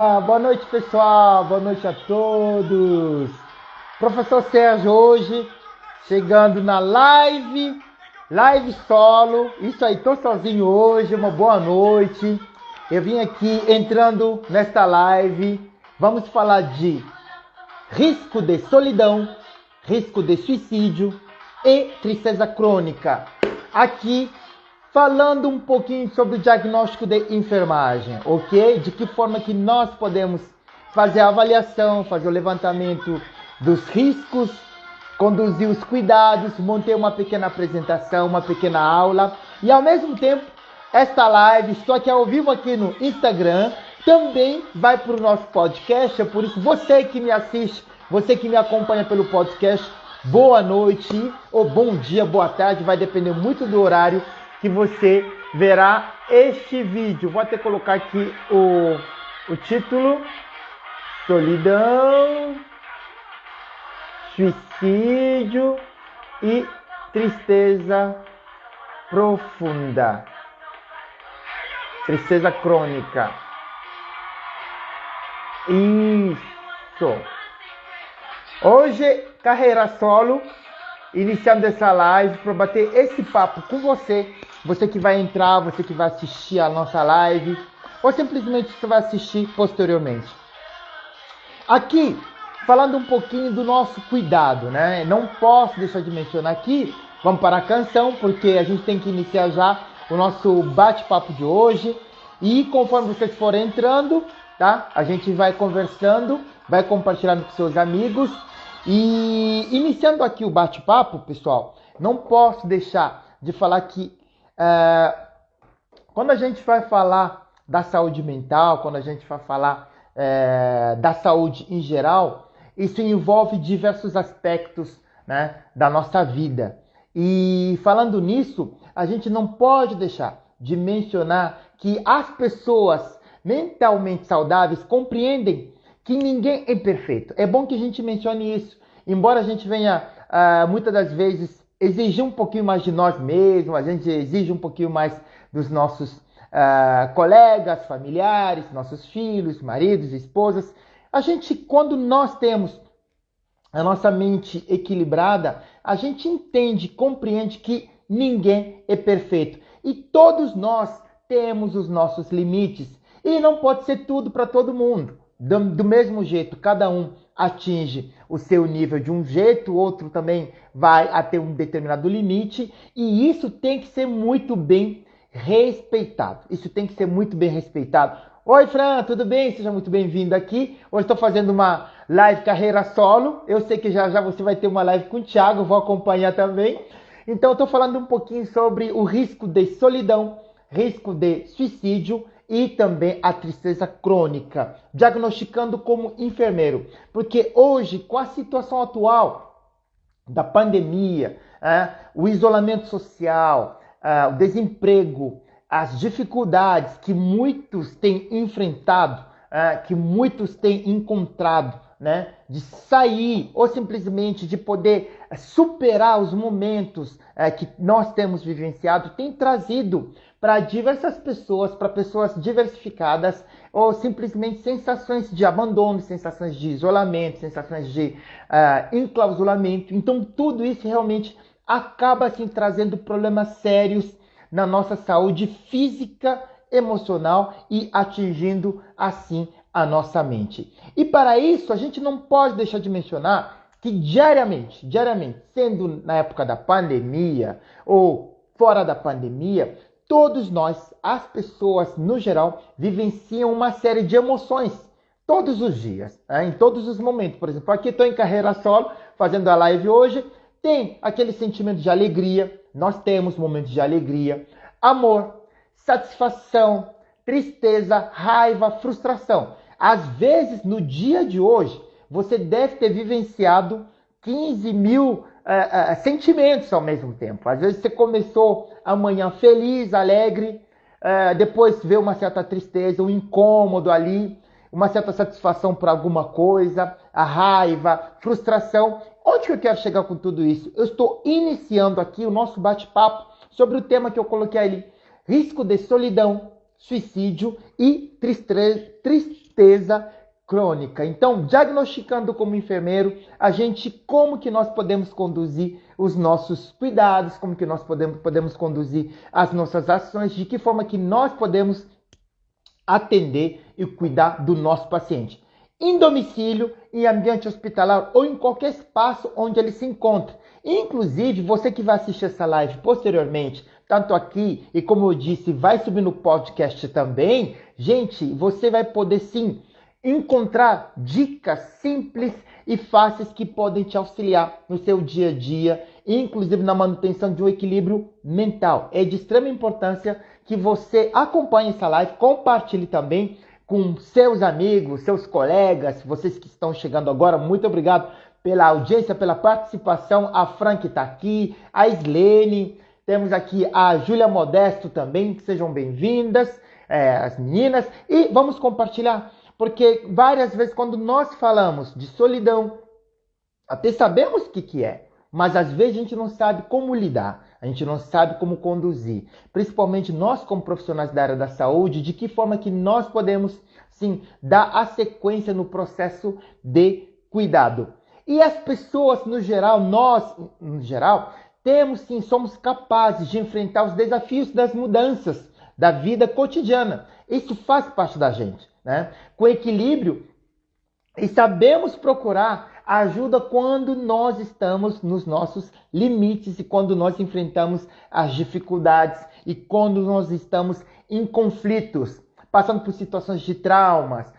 Boa noite, pessoal. Boa noite a todos. Professor Sérgio hoje chegando na live solo. Isso aí, tô sozinho hoje. Uma boa noite. Eu vim aqui entrando nesta live. Vamos falar de risco de solidão, risco de suicídio e tristeza crônica. Aqui falando um pouquinho sobre o diagnóstico de enfermagem, ok? De que forma que nós podemos fazer a avaliação, fazer o levantamento dos riscos, conduzir os cuidados, montar uma pequena apresentação, uma pequena aula. E ao mesmo tempo, esta live, estou aqui ao vivo aqui no Instagram, também vai para o nosso podcast. É por isso, você que me assiste, você que me acompanha pelo podcast, boa noite, ou bom dia, boa tarde, vai depender muito do horário que você verá este vídeo. Vou até colocar aqui o título: solidão, suicídio e tristeza profunda, tristeza crônica. Isso. Hoje, carreira solo, iniciando essa live para bater esse papo com você. Você que vai entrar, você que vai assistir a nossa live, ou simplesmente você vai assistir posteriormente. Aqui, falando um pouquinho do nosso cuidado, né? Não posso deixar de mencionar aqui, vamos para a canção, porque a gente tem que iniciar já o nosso bate-papo de hoje. E conforme vocês forem entrando, tá? A gente vai conversando, vai compartilhando com seus amigos. E iniciando aqui o bate-papo, pessoal, não posso deixar de falar que quando a gente vai falar da saúde mental, quando a gente vai falar da saúde em geral, isso envolve diversos aspectos, né, da nossa vida. E falando nisso, a gente não pode deixar de mencionar que as pessoas mentalmente saudáveis compreendem que ninguém é perfeito. É bom que a gente mencione isso. Embora a gente venha, muitas das vezes, exigir um pouquinho mais de nós mesmos, a gente exige um pouquinho mais dos nossos colegas, familiares, nossos filhos, maridos, esposas. A gente, quando nós temos a nossa mente equilibrada, a gente entende, compreende que ninguém é perfeito. E todos nós temos os nossos limites. E não pode ser tudo para todo mundo. Do mesmo jeito, cada um atinge o seu nível de um jeito, o outro também vai até um determinado limite, e isso tem que ser muito bem respeitado. Isso tem que ser muito bem respeitado. Oi, Fran, tudo bem? Seja muito bem-vindo aqui. Hoje estou fazendo uma live carreira solo. Eu sei que já você vai ter uma live com o Thiago, vou acompanhar também. Então, estou falando um pouquinho sobre o risco de solidão, risco de suicídio e também a tristeza crônica, diagnosticando como enfermeiro. Porque hoje, com a situação atual da pandemia, o isolamento social, o desemprego, as dificuldades que muitos têm enfrentado, que muitos têm encontrado, né, de sair ou simplesmente de poder superar os momentos que nós temos vivenciado, tem trazido para diversas pessoas, para pessoas diversificadas, ou simplesmente sensações de abandono, sensações de isolamento, sensações de enclausulamento. Então tudo isso realmente acaba assim trazendo problemas sérios na nossa saúde física, emocional e atingindo assim a nossa mente. E para isso a gente não pode deixar de mencionar que diariamente, sendo na época da pandemia ou fora da pandemia, todos nós, as pessoas no geral, vivenciam uma série de emoções todos os dias, em todos os momentos. Por exemplo, aqui estou em carreira solo, fazendo a live hoje, tem aquele sentimento de alegria, nós temos momentos de alegria, amor, satisfação, tristeza, raiva, frustração. Às vezes, no dia de hoje, você deve ter vivenciado 15 mil sentimentos ao mesmo tempo. Às vezes você começou amanhã feliz, alegre, depois vê uma certa tristeza, um incômodo ali, uma certa satisfação por alguma coisa, a raiva, frustração. Onde que eu quero chegar com tudo isso? Eu estou iniciando aqui o nosso bate-papo sobre o tema que eu coloquei ali: risco de solidão, suicídio e tristeza crônica. Então, diagnosticando como enfermeiro, como que nós podemos conduzir os nossos cuidados, como que nós podemos conduzir as nossas ações, de que forma que nós podemos atender e cuidar do nosso paciente. Em domicílio, em ambiente hospitalar ou em qualquer espaço onde ele se encontra. Inclusive, você que vai assistir essa live posteriormente, tanto aqui e como eu disse, vai subir no podcast também, gente, você vai poder sim encontrar dicas simples e fáceis que podem te auxiliar no seu dia a dia, inclusive na manutenção de um equilíbrio mental. É de extrema importância que você acompanhe essa live, compartilhe também com seus amigos, seus colegas, vocês que estão chegando agora. Muito obrigado pela audiência, pela participação. A Frank está aqui, a Islene, temos aqui a Júlia Modesto também, que sejam bem-vindas, as meninas. E vamos compartilhar, porque várias vezes quando nós falamos de solidão, até sabemos o que é, mas às vezes a gente não sabe como lidar, a gente não sabe como conduzir. Principalmente nós como profissionais da área da saúde, de que forma que nós podemos, sim, dar a sequência no processo de cuidado. E as pessoas, no geral, nós, no geral, temos sim, somos capazes de enfrentar os desafios das mudanças da vida cotidiana. Isso faz parte da gente, né? Com equilíbrio, e sabemos procurar ajuda quando nós estamos nos nossos limites e quando nós enfrentamos as dificuldades e quando nós estamos em conflitos, passando por situações de traumas,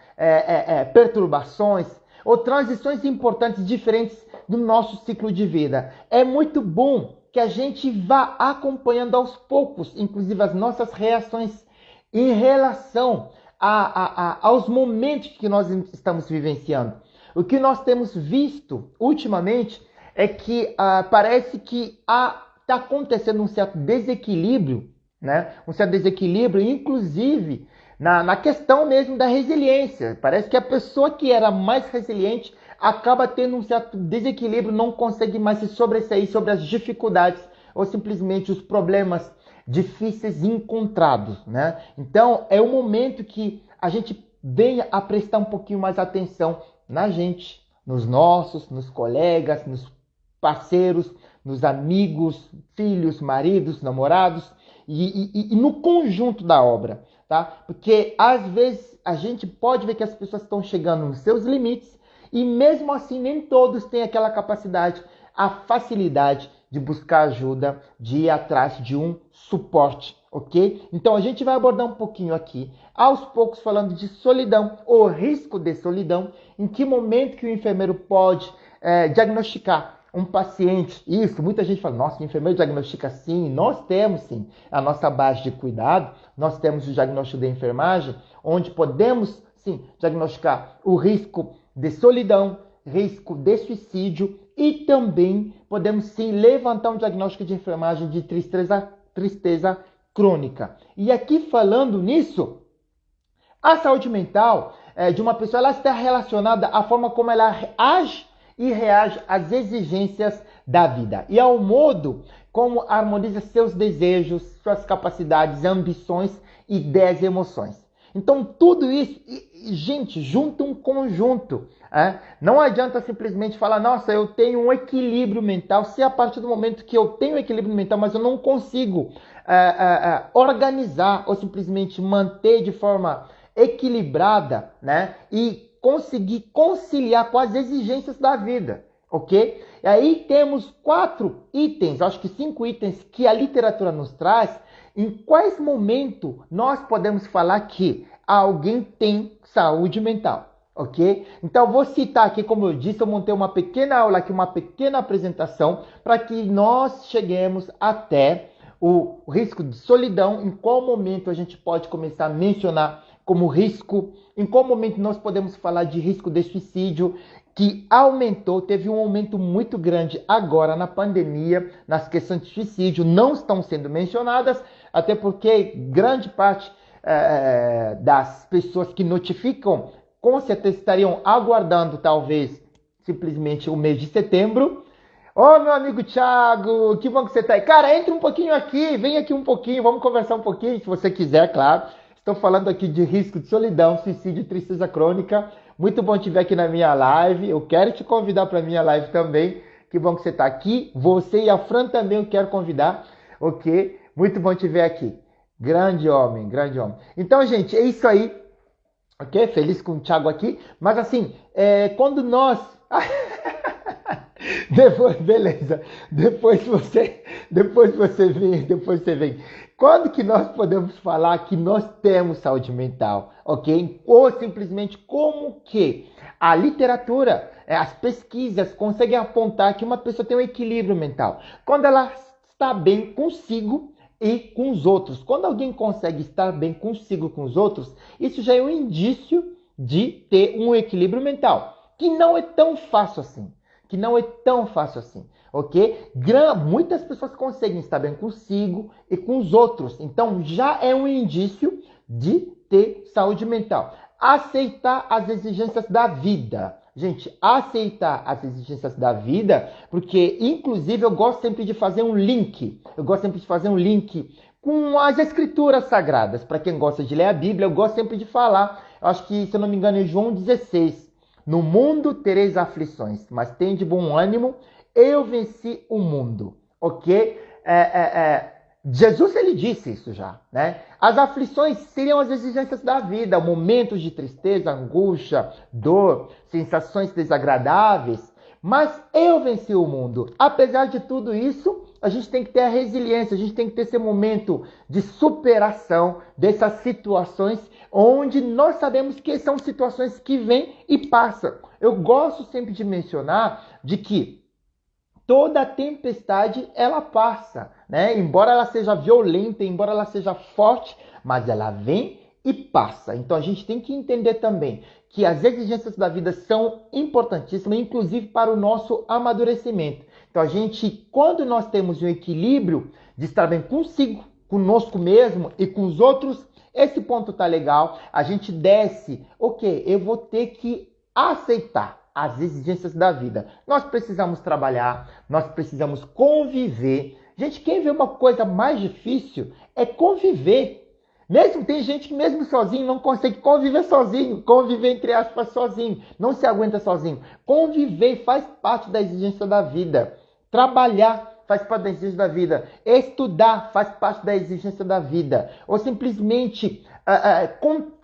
perturbações ou transições importantes diferentes do nosso ciclo de vida. É muito bom que a gente vá acompanhando aos poucos, inclusive as nossas reações em relação aos momentos que nós estamos vivenciando. O que nós temos visto ultimamente é que parece que está acontecendo um certo desequilíbrio, né? Um certo desequilíbrio, inclusive na questão mesmo da resiliência. Parece que a pessoa que era mais resiliente acaba tendo um certo desequilíbrio, não consegue mais se sobressair sobre as dificuldades ou simplesmente os problemas difíceis encontrados, né? Então, é o momento que a gente venha a prestar um pouquinho mais atenção na gente, nos colegas, nos parceiros, nos amigos, filhos, maridos, namorados e no conjunto da obra, tá? Porque às vezes a gente pode ver que as pessoas estão chegando nos seus limites e mesmo assim nem todos têm aquela capacidade, a facilidade de buscar ajuda, de ir atrás de um suporte, ok? Então a gente vai abordar um pouquinho aqui, aos poucos, falando de solidão, o risco de solidão, em que momento que o enfermeiro pode diagnosticar um paciente. Isso, muita gente fala, nossa, o enfermeiro diagnostica sim. Nós temos sim a nossa base de cuidado, nós temos o diagnóstico de enfermagem, onde podemos sim diagnosticar o risco de solidão, risco de suicídio e também podemos sim levantar um diagnóstico de enfermagem de tristeza crônica. E aqui falando nisso, a saúde mental de uma pessoa ela está relacionada à forma como ela age e reage às exigências da vida e ao modo como harmoniza seus desejos, suas capacidades, ambições, ideias e emoções. Então tudo isso, gente, junta um conjunto. Não adianta simplesmente falar, nossa, eu tenho um equilíbrio mental, se a partir do momento que eu tenho equilíbrio mental, mas eu não consigo organizar ou simplesmente manter de forma equilibrada, né? E conseguir conciliar com as exigências da vida, ok? E aí temos 4 itens, acho que 5 itens que a literatura nos traz, em quais momentos nós podemos falar que alguém tem saúde mental. Ok? Então, vou citar aqui, como eu disse, eu montei uma pequena aula aqui, uma pequena apresentação, para que nós cheguemos até o risco de solidão, em qual momento a gente pode começar a mencionar como risco, em qual momento nós podemos falar de risco de suicídio, que aumentou, teve um aumento muito grande agora na pandemia, nas questões de suicídio, não estão sendo mencionadas, até porque grande parte das pessoas que notificam com certeza estariam aguardando, talvez, simplesmente o mês de setembro. Ô, meu amigo Thiago, que bom que você está aí. Cara, entre um pouquinho aqui, vem aqui um pouquinho, vamos conversar um pouquinho, se você quiser, claro. Estou falando aqui de risco de solidão, suicídio e tristeza crônica. Muito bom te ver aqui na minha live. Eu quero te convidar para a minha live também. Que bom que você está aqui. Você e a Fran também eu quero convidar, ok? Muito bom te ver aqui. Grande homem, grande homem. Então, gente, é isso aí. Ok? Feliz com o Thiago aqui. Mas assim, quando nós... beleza. Depois você vem. Quando que nós podemos falar que nós temos saúde mental, ok? Ou simplesmente como que a literatura, as pesquisas conseguem apontar que uma pessoa tem um equilíbrio mental. Quando ela está bem consigo e com os outros. Quando alguém consegue estar bem consigo e com os outros, isso já é um indício de ter um equilíbrio mental, que não é tão fácil assim. Ok? Muitas pessoas conseguem estar bem consigo e com os outros. Então, já é um indício de ter saúde mental. Aceitar as exigências da vida. Gente, aceitar as exigências da vida, porque, inclusive, eu gosto sempre de fazer um link. Com as escrituras sagradas. Para quem gosta de ler a Bíblia, eu gosto sempre de falar. Eu acho que, se eu não me engano, é João 16. No mundo tereis aflições, mas tende bom ânimo, eu venci o mundo, ok? Jesus, ele disse isso já, né? As aflições seriam as exigências da vida, momentos de tristeza, angústia, dor, sensações desagradáveis, mas eu venci o mundo. Apesar de tudo isso, a gente tem que ter a resiliência, a gente tem que ter esse momento de superação dessas situações onde nós sabemos que são situações que vêm e passam. Eu gosto sempre de mencionar de que toda tempestade ela passa, né? Embora ela seja violenta, embora ela seja forte, mas ela vem e passa. Então a gente tem que entender também que as exigências da vida são importantíssimas, inclusive para o nosso amadurecimento. Então quando nós temos um equilíbrio de estar bem consigo, conosco mesmo e com os outros, esse ponto tá legal. A gente desce, ok, eu vou ter que aceitar as exigências da vida. Nós precisamos trabalhar, nós precisamos conviver. Gente, quem vê uma coisa mais difícil é conviver. Tem gente que mesmo sozinho não consegue conviver sozinho, conviver entre aspas sozinho, não se aguenta sozinho. Conviver faz parte da exigência da vida. Trabalhar faz parte da exigência da vida. Estudar faz parte da exigência da vida. Ou simplesmente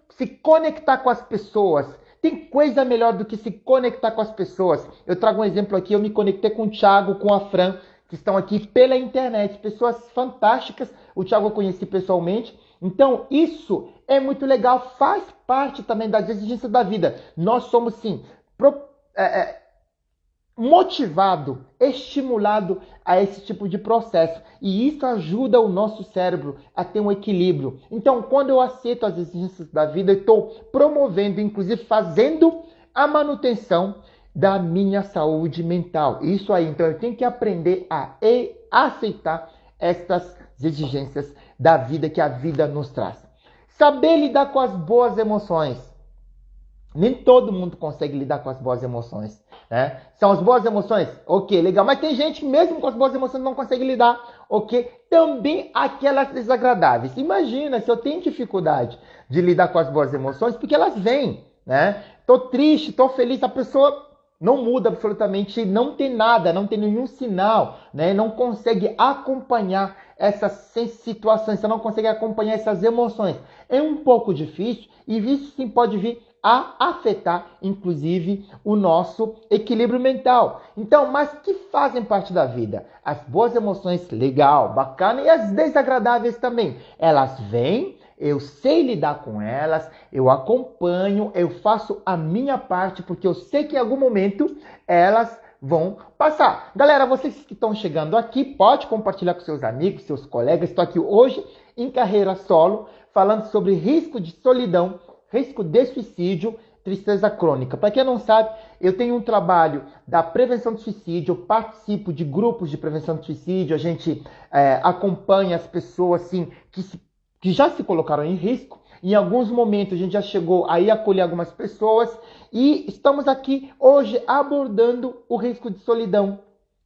se conectar com as pessoas. Tem coisa melhor do que se conectar com as pessoas. Eu trago um exemplo aqui. Eu me conectei com o Thiago, com a Fran, que estão aqui pela internet. Pessoas fantásticas. O Thiago eu conheci pessoalmente. Então, isso é muito legal. Faz parte também das exigências da vida. Nós somos, sim, motivado, estimulado a esse tipo de processo. E isso ajuda o nosso cérebro a ter um equilíbrio. Então, quando eu aceito as exigências da vida, eu estou promovendo, inclusive fazendo a manutenção da minha saúde mental. Isso aí, então eu tenho que aprender a aceitar essas exigências da vida que a vida nos traz. Saber lidar com as boas emoções. Nem todo mundo consegue lidar com as boas emoções, né? São as boas emoções? Ok, legal. Mas tem gente que mesmo com as boas emoções não consegue lidar, ok? Também aquelas desagradáveis. Imagina se eu tenho dificuldade de lidar com as boas emoções, porque elas vêm, né? Tô triste, tô feliz, a pessoa não muda absolutamente, não tem nada, não tem nenhum sinal, né? Não consegue acompanhar essas situações, você não consegue acompanhar essas emoções. É um pouco difícil e isso sim pode vir a afetar, inclusive, o nosso equilíbrio mental. Então, mas que fazem parte da vida? As boas emoções, legal, bacana, e as desagradáveis também. Elas vêm, eu sei lidar com elas, eu acompanho, eu faço a minha parte, porque eu sei que em algum momento elas vão passar. Galera, vocês que estão chegando aqui, pode compartilhar com seus amigos, seus colegas. Estou aqui hoje em carreira solo, falando sobre risco de solidão, risco de suicídio, tristeza crônica. Para quem não sabe, eu tenho um trabalho da prevenção do suicídio, eu participo de grupos de prevenção do suicídio, a gente acompanha as pessoas assim, que já se colocaram em risco. Em alguns momentos a gente já chegou a acolher algumas pessoas e estamos aqui hoje abordando o risco de solidão,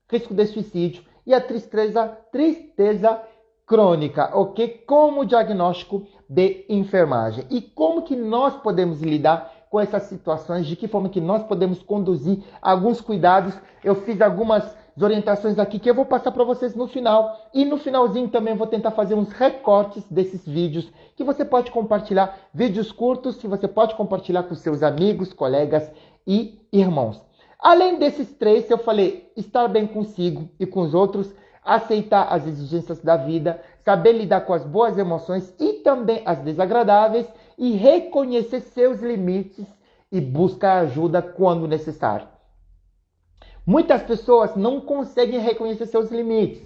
risco de suicídio e a tristeza crônica, ok? Como diagnóstico de enfermagem. E como que nós podemos lidar com essas situações, de que forma que nós podemos conduzir alguns cuidados. Eu fiz algumas orientações aqui que eu vou passar para vocês no final. E no finalzinho também vou tentar fazer uns recortes desses vídeos que você pode compartilhar, vídeos curtos que você pode compartilhar com seus amigos, colegas e irmãos. Além desses três, eu falei estar bem consigo e com os outros, aceitar as exigências da vida, saber lidar com as boas emoções e também as desagradáveis e reconhecer seus limites e buscar ajuda quando necessário. Muitas pessoas não conseguem reconhecer seus limites.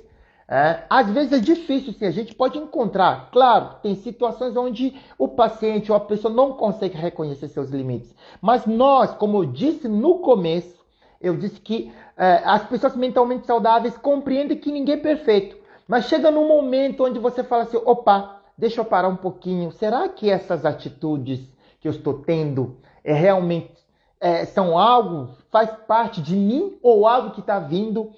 Às vezes é difícil, sim, a gente pode encontrar. Claro, tem situações onde o paciente ou a pessoa não consegue reconhecer seus limites. Mas nós, como eu disse no começo, eu disse que as pessoas mentalmente saudáveis compreendem que ninguém é perfeito. Mas chega num momento onde você fala assim, opa, deixa eu parar um pouquinho. Será que essas atitudes que eu estou tendo realmente são algo, faz parte de mim ou algo que está vindo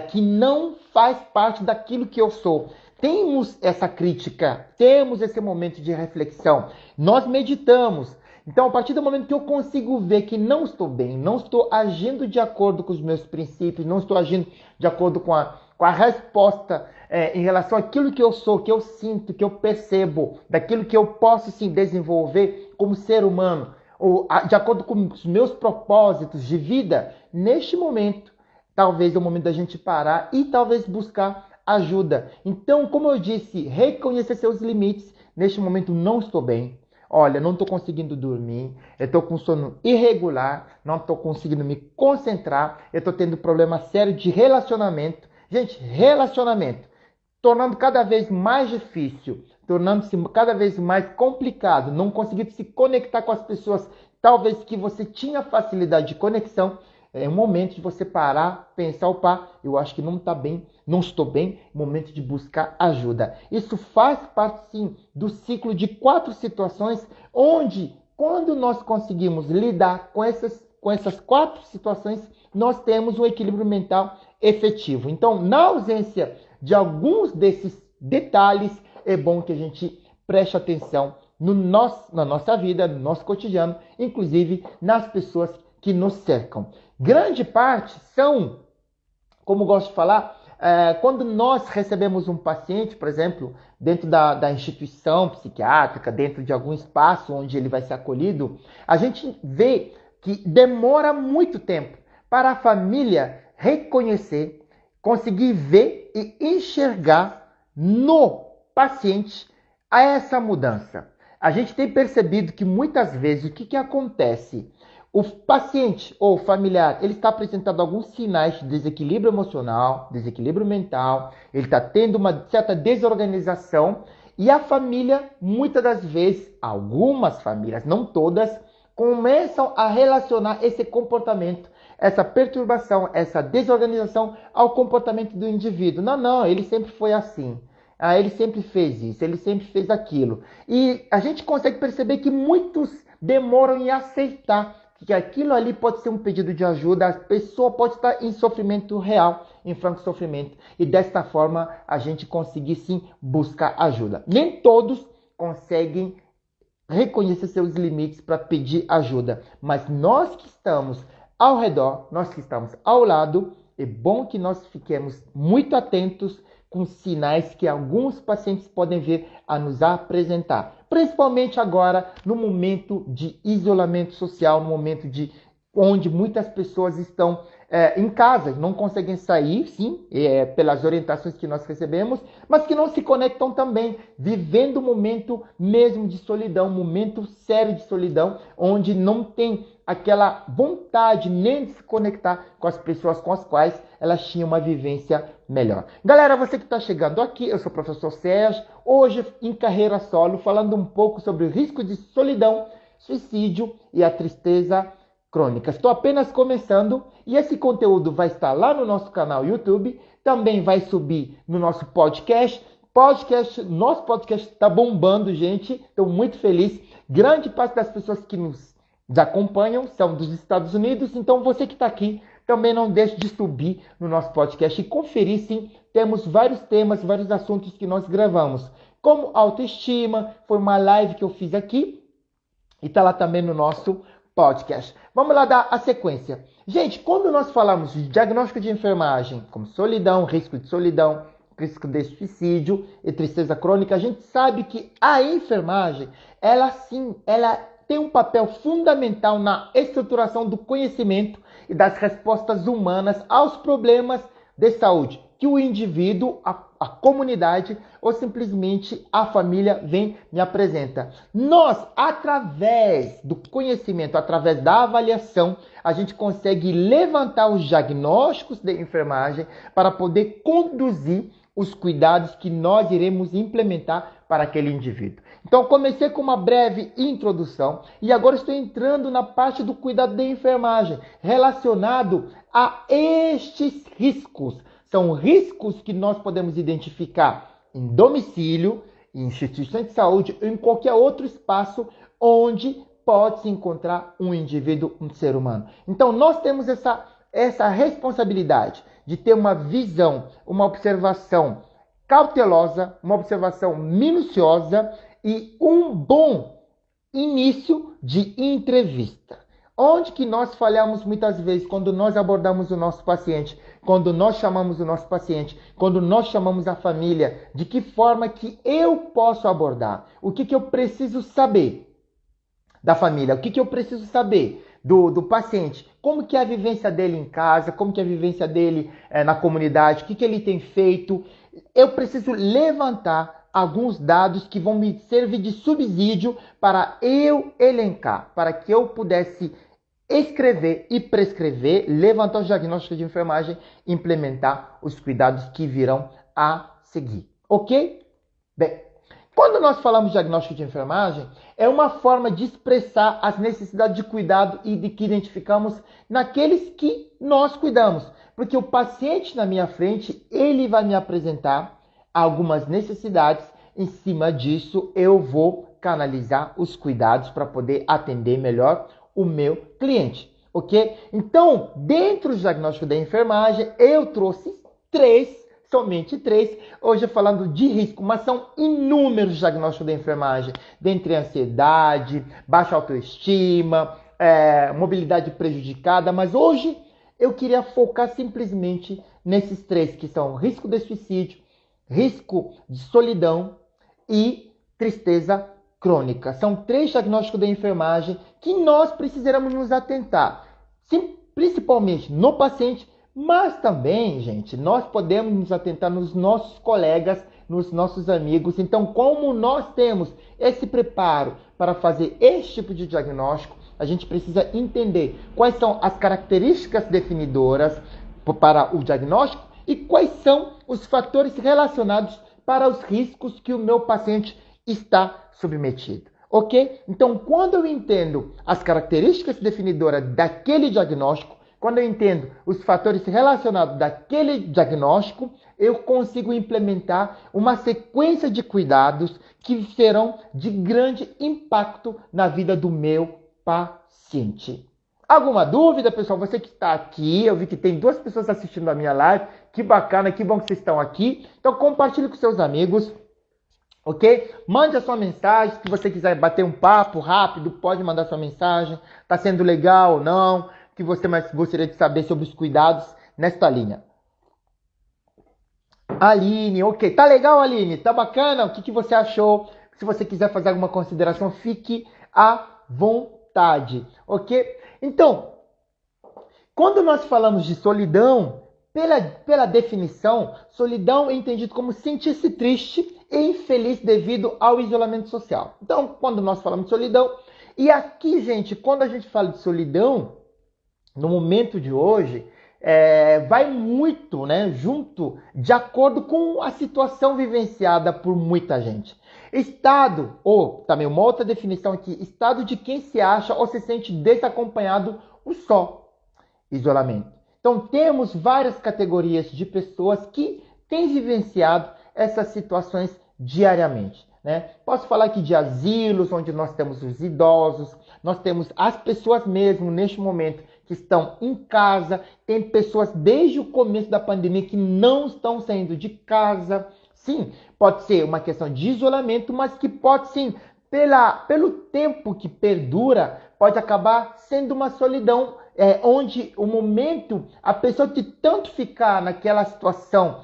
que não faz parte daquilo que eu sou? Temos essa crítica, temos esse momento de reflexão. Nós meditamos. Então, a partir do momento que eu consigo ver que não estou bem, não estou agindo de acordo com os meus princípios, não estou agindo de acordo com a resposta em relação àquilo que eu sou, que eu sinto, que eu percebo, daquilo que eu posso sim desenvolver como ser humano, ou de acordo com os meus propósitos de vida, neste momento, talvez é o momento da gente parar e talvez buscar ajuda. Então, como eu disse, reconhecer seus limites. Neste momento não estou bem. Olha, não estou conseguindo dormir, eu estou com sono irregular, não estou conseguindo me concentrar, eu estou tendo problema sério de relacionamento. Gente, relacionamento, tornando cada vez mais difícil, tornando-se cada vez mais complicado, não conseguindo se conectar com as pessoas, talvez que você tinha facilidade de conexão. É um momento de você parar, pensar, opa, eu acho que não está bem, não estou bem, momento de buscar ajuda. Isso faz parte, sim, do ciclo de 4 situações, onde, quando nós conseguimos lidar com essas 4 situações, nós temos um equilíbrio mental efetivo. Então, na ausência de alguns desses detalhes, é bom que a gente preste atenção na nossa vida, no nosso cotidiano, inclusive nas pessoas que nos cercam. Grande parte são, como gosto de falar, quando nós recebemos um paciente, por exemplo, dentro da instituição psiquiátrica, dentro de algum espaço onde ele vai ser acolhido, a gente vê que demora muito tempo para a família reconhecer, conseguir ver e enxergar no paciente essa mudança. A gente tem percebido que muitas vezes o que acontece? O paciente ou familiar, ele está apresentando alguns sinais de desequilíbrio emocional, desequilíbrio mental, ele está tendo uma certa desorganização e a família, muitas das vezes, algumas famílias, não todas, começam a relacionar esse comportamento, essa perturbação, essa desorganização ao comportamento do indivíduo. Não, ele sempre foi assim. Ele sempre fez isso, ele sempre fez aquilo. E a gente consegue perceber que muitos demoram em aceitar que aquilo ali pode ser um pedido de ajuda, a pessoa pode estar em sofrimento real, em franco sofrimento. E desta forma a gente conseguir sim buscar ajuda. Nem todos conseguem reconhecer seus limites para pedir ajuda, mas nós que estamos ao redor, nós que estamos ao lado, é bom que nós fiquemos muito atentos com sinais que alguns pacientes podem vir a nos apresentar. Principalmente agora, no momento de isolamento social, no momento onde muitas pessoas estão em casa, não conseguem sair, sim, pelas orientações que nós recebemos, mas que não se conectam também, vivendo um momento mesmo de solidão, um momento sério de solidão, onde não tem aquela vontade nem de se conectar com as pessoas com as quais elas tinham uma vivência melhor. Galera, você que está chegando aqui, eu sou o professor Sérgio, hoje em Carreira Solo, falando um pouco sobre o risco de solidão, suicídio e a tristeza crônica. Estou apenas começando e esse conteúdo vai estar lá no nosso canal YouTube, também vai subir no nosso podcast. Nosso podcast está bombando, gente, estou muito feliz. Grande parte das pessoas que nos acompanham são dos Estados Unidos, então você que está aqui também não deixe de subir no nosso podcast e conferir, sim, temos vários temas, vários assuntos que nós gravamos, como autoestima, foi uma live que eu fiz aqui e está lá também no nosso podcast. Vamos lá dar a sequência. Gente, quando nós falamos de diagnóstico de enfermagem, como solidão, risco de solidão, risco de suicídio e tristeza crônica, a gente sabe que a enfermagem, ela tem um papel fundamental na estruturação do conhecimento e das respostas humanas aos problemas de saúde que o indivíduo, a comunidade ou simplesmente a família vem me apresenta. Nós, através do conhecimento, através da avaliação, a gente consegue levantar os diagnósticos de enfermagem para poder conduzir os cuidados que nós iremos implementar para aquele indivíduo. Então, comecei com uma breve introdução e agora estou entrando na parte do cuidado de enfermagem relacionado a estes riscos. São riscos que nós podemos identificar em domicílio, em instituições de saúde ou em qualquer outro espaço onde pode se encontrar um indivíduo, um ser humano. Então, nós temos essa responsabilidade de ter uma visão, uma observação cautelosa, uma observação minuciosa e um bom início de entrevista. Onde que nós falhamos muitas vezes quando nós abordamos o nosso paciente, quando nós chamamos o nosso paciente, quando nós chamamos a família, de que forma que eu posso abordar? O que eu preciso saber da família? O que eu preciso saber do paciente? Como que é a vivência dele em casa? Como que é a vivência dele na comunidade? O que ele tem feito? Eu preciso levantar alguns dados que vão me servir de subsídio para eu elencar, para que eu pudesse escrever e prescrever, levantar os diagnósticos de enfermagem, implementar os cuidados que virão a seguir. Ok? Bem, quando nós falamos de diagnóstico de enfermagem, é uma forma de expressar as necessidades de cuidado e de que identificamos naqueles que nós cuidamos. Porque o paciente na minha frente, ele vai me apresentar algumas necessidades. Em cima disso, eu vou canalizar os cuidados para poder atender melhor o meu cliente, ok? Então, dentro do diagnóstico da enfermagem, eu trouxe somente três, hoje falando de risco, mas são inúmeros diagnósticos da enfermagem, dentre ansiedade, baixa autoestima, mobilidade prejudicada, mas hoje eu queria focar simplesmente nesses três, que são risco de suicídio, risco de solidão e tristeza crônica. São três diagnósticos da enfermagem que nós precisaremos nos atentar, sim, principalmente no paciente, mas também, gente, nós podemos nos atentar nos nossos colegas, nos nossos amigos. Então, como nós temos esse preparo para fazer esse tipo de diagnóstico, a gente precisa entender quais são as características definidoras para o diagnóstico e quais são os fatores relacionados para os riscos que o meu paciente está submetido, ok? Então, quando eu entendo as características definidoras daquele diagnóstico, quando eu entendo os fatores relacionados daquele diagnóstico, eu consigo implementar uma sequência de cuidados que serão de grande impacto na vida do meu paciente. Alguma dúvida, pessoal? Você que está aqui, eu vi que tem 2 pessoas assistindo a minha live. Que bacana, que bom que vocês estão aqui. Então, compartilhe com seus amigos. Ok? Mande a sua mensagem. Se você quiser bater um papo rápido, pode mandar sua mensagem. Está sendo legal ou não? O que você mais gostaria de saber sobre os cuidados nesta linha? Aline, ok. Tá legal, Aline? Tá bacana? O que você achou? Se você quiser fazer alguma consideração, fique à vontade. Ok? Então, quando nós falamos de solidão, pela definição, solidão é entendido como sentir-se triste e infeliz devido ao isolamento social. Então, quando nós falamos de solidão, e aqui, gente, quando a gente fala de solidão, no momento de hoje, vai muito, né, junto, de acordo com a situação vivenciada por muita gente. Estado, ou também uma outra definição aqui, estado de quem se acha ou se sente desacompanhado, o só, isolamento. Então, temos várias categorias de pessoas que têm vivenciado essas situações diariamente, né? Posso falar aqui de asilos, onde nós temos os idosos, nós temos as pessoas mesmo, neste momento, que estão em casa, tem pessoas desde o começo da pandemia que não estão saindo de casa. Sim, pode ser uma questão de isolamento, mas que pode sim, pelo tempo que perdura, pode acabar sendo uma solidão, onde o momento, a pessoa de tanto ficar naquela situação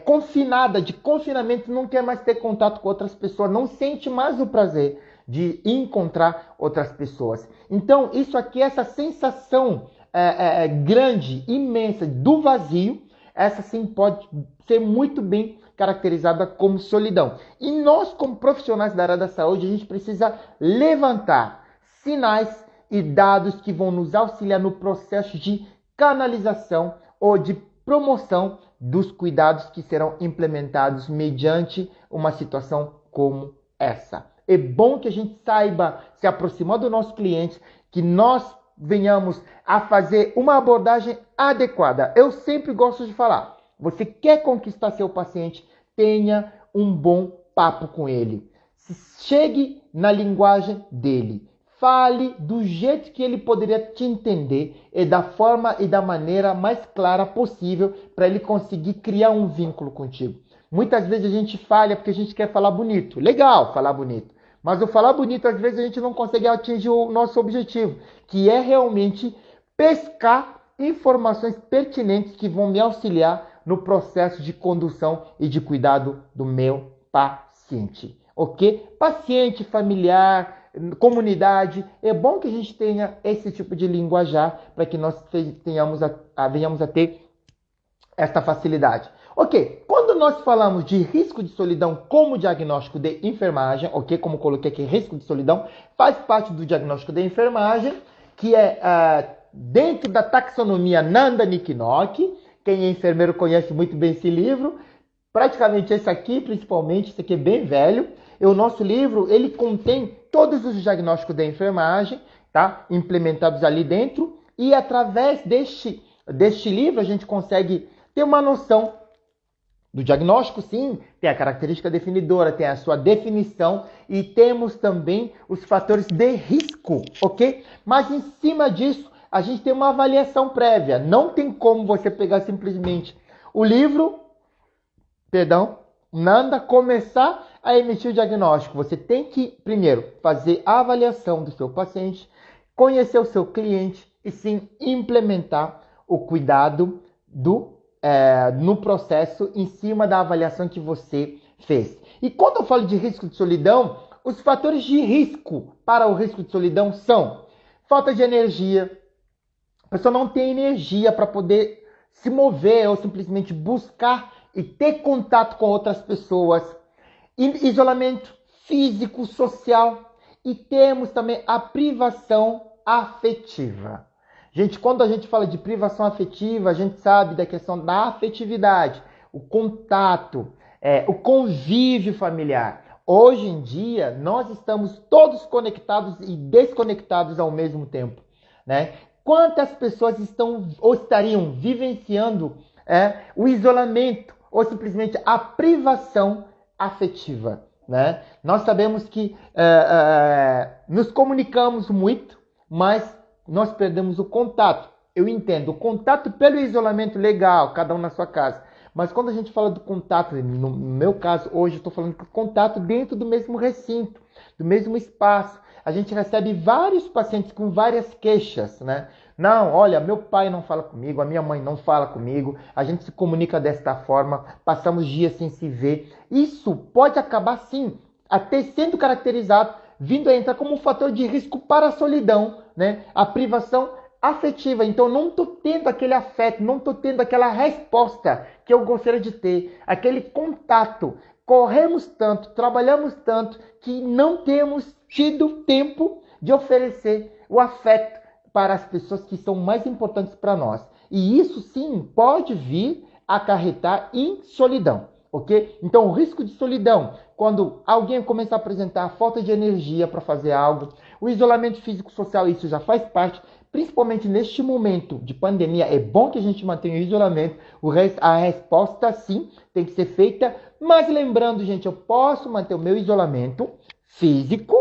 confinada, de confinamento, não quer mais ter contato com outras pessoas, não sente mais o prazer de encontrar outras pessoas. Então, isso aqui, essa sensação grande, imensa do vazio, essa sim pode ser muito bem caracterizada como solidão. E nós, como profissionais da área da saúde, a gente precisa levantar sinais e dados que vão nos auxiliar no processo de canalização ou de promoção dos cuidados que serão implementados mediante uma situação como essa. É bom que a gente saiba se aproximar do nosso cliente, que nós venhamos a fazer uma abordagem adequada. Eu sempre gosto de falar, você quer conquistar seu paciente, tenha um bom papo com ele. Chegue na linguagem dele. Fale do jeito que ele poderia te entender e da forma e da maneira mais clara possível para ele conseguir criar um vínculo contigo. Muitas vezes a gente falha porque a gente quer falar bonito. Legal falar bonito. Mas o falar bonito, às vezes, a gente não consegue atingir o nosso objetivo, que é realmente pescar informações pertinentes que vão me auxiliar no processo de condução e de cuidado do meu paciente. Ok? Paciente, familiar, comunidade, é bom que a gente tenha esse tipo de linguajar para que nós venhamos a ter esta facilidade. Ok, quando nós falamos de risco de solidão como diagnóstico de enfermagem, ok, como coloquei aqui, risco de solidão, faz parte do diagnóstico de enfermagem, que é dentro da taxonomia Nanda-Nikinock. Quem é enfermeiro conhece muito bem esse livro, praticamente esse aqui, principalmente, esse aqui é bem velho. E o nosso livro, ele contém todos os diagnósticos da enfermagem, tá? Implementados ali dentro, e através deste livro a gente consegue ter uma noção do diagnóstico, sim, tem a característica definidora, tem a sua definição e temos também os fatores de risco, ok? Mas em cima disso, a gente tem uma avaliação prévia. Não tem como você pegar simplesmente o livro, Nanda, começar a emitir o diagnóstico. Você tem que, primeiro, fazer a avaliação do seu paciente, conhecer o seu cliente e sim implementar o cuidado no processo em cima da avaliação que você fez. E quando eu falo de risco de solidão, os fatores de risco para o risco de solidão são falta de energia, a pessoa não tem energia para poder se mover ou simplesmente buscar e ter contato com outras pessoas, isolamento físico, social, e temos também a privação afetiva. Gente, quando a gente fala de privação afetiva, a gente sabe da questão da afetividade, o contato, o convívio familiar. Hoje em dia, nós estamos todos conectados e desconectados ao mesmo tempo, né? Quantas pessoas estão ou estariam vivenciando o isolamento ou simplesmente a privação afetiva, né? Nós sabemos que nos comunicamos muito, mas nós perdemos o contato. Eu entendo, o contato pelo isolamento legal, cada um na sua casa. Mas quando a gente fala do contato, no meu caso, hoje eu estou falando do contato dentro do mesmo recinto, do mesmo espaço. A gente recebe vários pacientes com várias queixas, né? Não, olha, meu pai não fala comigo, a minha mãe não fala comigo, a gente se comunica desta forma, passamos dias sem se ver. Isso pode acabar, sim, até sendo caracterizado, vindo a entrar como um fator de risco para a solidão, né? A privação afetiva. Então, não estou tendo aquele afeto, não estou tendo aquela resposta que eu gostaria de ter, aquele contato. Corremos tanto, trabalhamos tanto, que não temos tido tempo de oferecer o afeto para as pessoas que são mais importantes para nós. E isso, sim, pode vir a acarretar em solidão, ok? Então, o risco de solidão, quando alguém começa a apresentar falta de energia para fazer algo, o isolamento físico-social, isso já faz parte, principalmente neste momento de pandemia. É bom que a gente mantenha o isolamento, a resposta, sim, tem que ser feita, mas lembrando, gente, eu posso manter o meu isolamento físico,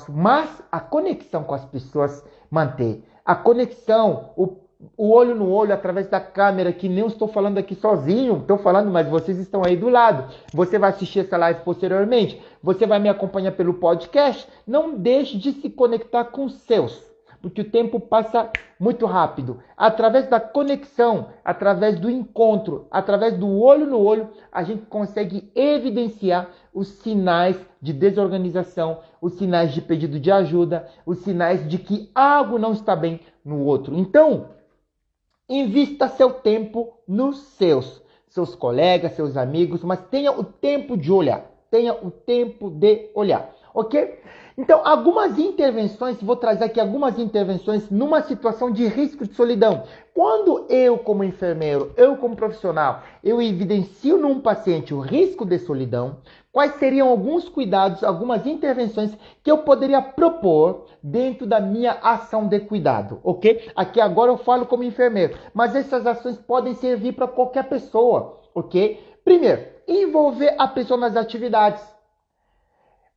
mas a conexão com as pessoas manter. a conexão, o olho no olho através da câmera, que nem eu estou falando aqui sozinho, estou falando, mas vocês estão aí do lado. Você vai assistir essa live posteriormente, você vai me acompanhar pelo podcast. Não deixe de se conectar com os seus, porque o tempo passa muito rápido. Através da conexão, através do encontro, através do olho no olho, a gente consegue evidenciar os sinais de desorganização, os sinais de pedido de ajuda, os sinais de que algo não está bem no outro. Então, invista seu tempo nos seus colegas, seus amigos, mas tenha o tempo de olhar. Tenha o tempo de olhar, ok? Então, vou trazer aqui algumas intervenções numa situação de risco de solidão. Quando eu, como enfermeiro, eu como profissional, eu evidencio num paciente o risco de solidão, quais seriam alguns cuidados, algumas intervenções que eu poderia propor dentro da minha ação de cuidado, ok? Aqui agora eu falo como enfermeiro, mas essas ações podem servir para qualquer pessoa, ok? Primeiro, envolver a pessoa nas atividades.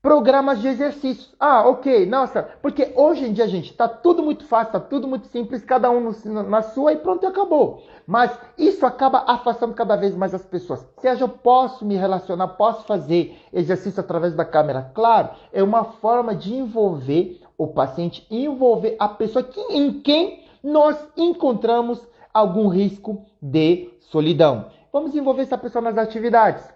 Programas de exercícios. Ok, nossa, porque hoje em dia, gente, tá tudo muito fácil, tá tudo muito simples, cada um na sua e pronto, acabou. Mas isso acaba afastando cada vez mais as pessoas. Seja, eu posso me relacionar, posso fazer exercício através da câmera. Claro, é uma forma de envolver o paciente, envolver a pessoa em quem nós encontramos algum risco de solidão. Vamos envolver essa pessoa nas atividades.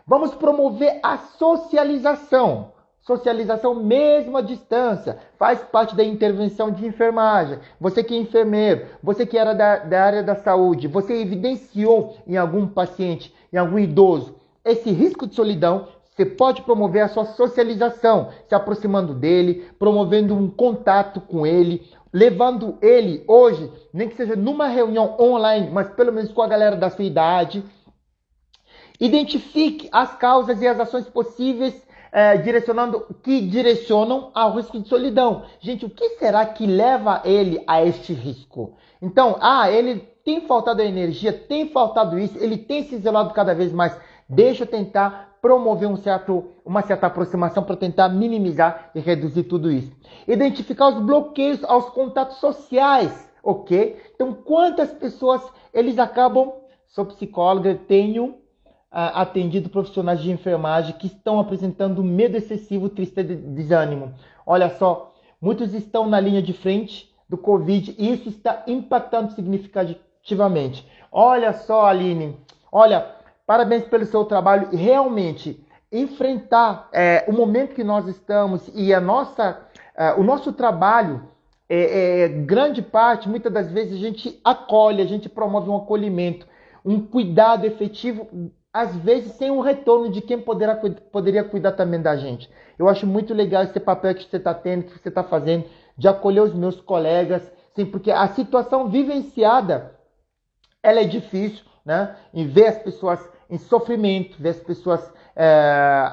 Vamos promover a socialização. Socialização mesmo à distância. Faz parte da intervenção de enfermagem. Você que é enfermeiro, você que era da área da saúde, você evidenciou em algum paciente, em algum idoso, esse risco de solidão, você pode promover a sua socialização, se aproximando dele, promovendo um contato com ele, levando ele hoje, nem que seja numa reunião online, mas pelo menos com a galera da sua idade. Identifique as causas e as ações possíveis que direcionam ao risco de solidão. Gente, o que será que leva ele a este risco? Então, ele tem faltado energia, tem faltado isso, ele tem se isolado cada vez mais. Deixa eu tentar promover uma certa aproximação para tentar minimizar e reduzir tudo isso. Identificar os bloqueios aos contatos sociais, ok? Então, quantas pessoas eles acabam... Sou psicóloga, tenho atendido profissionais de enfermagem que estão apresentando medo excessivo, tristeza e desânimo. Olha só, muitos estão na linha de frente do Covid e isso está impactando significativamente. Olha só, Aline, olha, parabéns pelo seu trabalho. Realmente, enfrentar o momento que nós estamos e o nosso trabalho, grande parte, muitas das vezes a gente acolhe, a gente promove um acolhimento, um cuidado efetivo, às vezes sem um retorno de quem poderia cuidar também da gente. Eu acho muito legal esse papel que você está tendo, que você está fazendo, de acolher os meus colegas, sim, porque a situação vivenciada, ela é difícil, né? E ver as pessoas em sofrimento, ver as pessoas,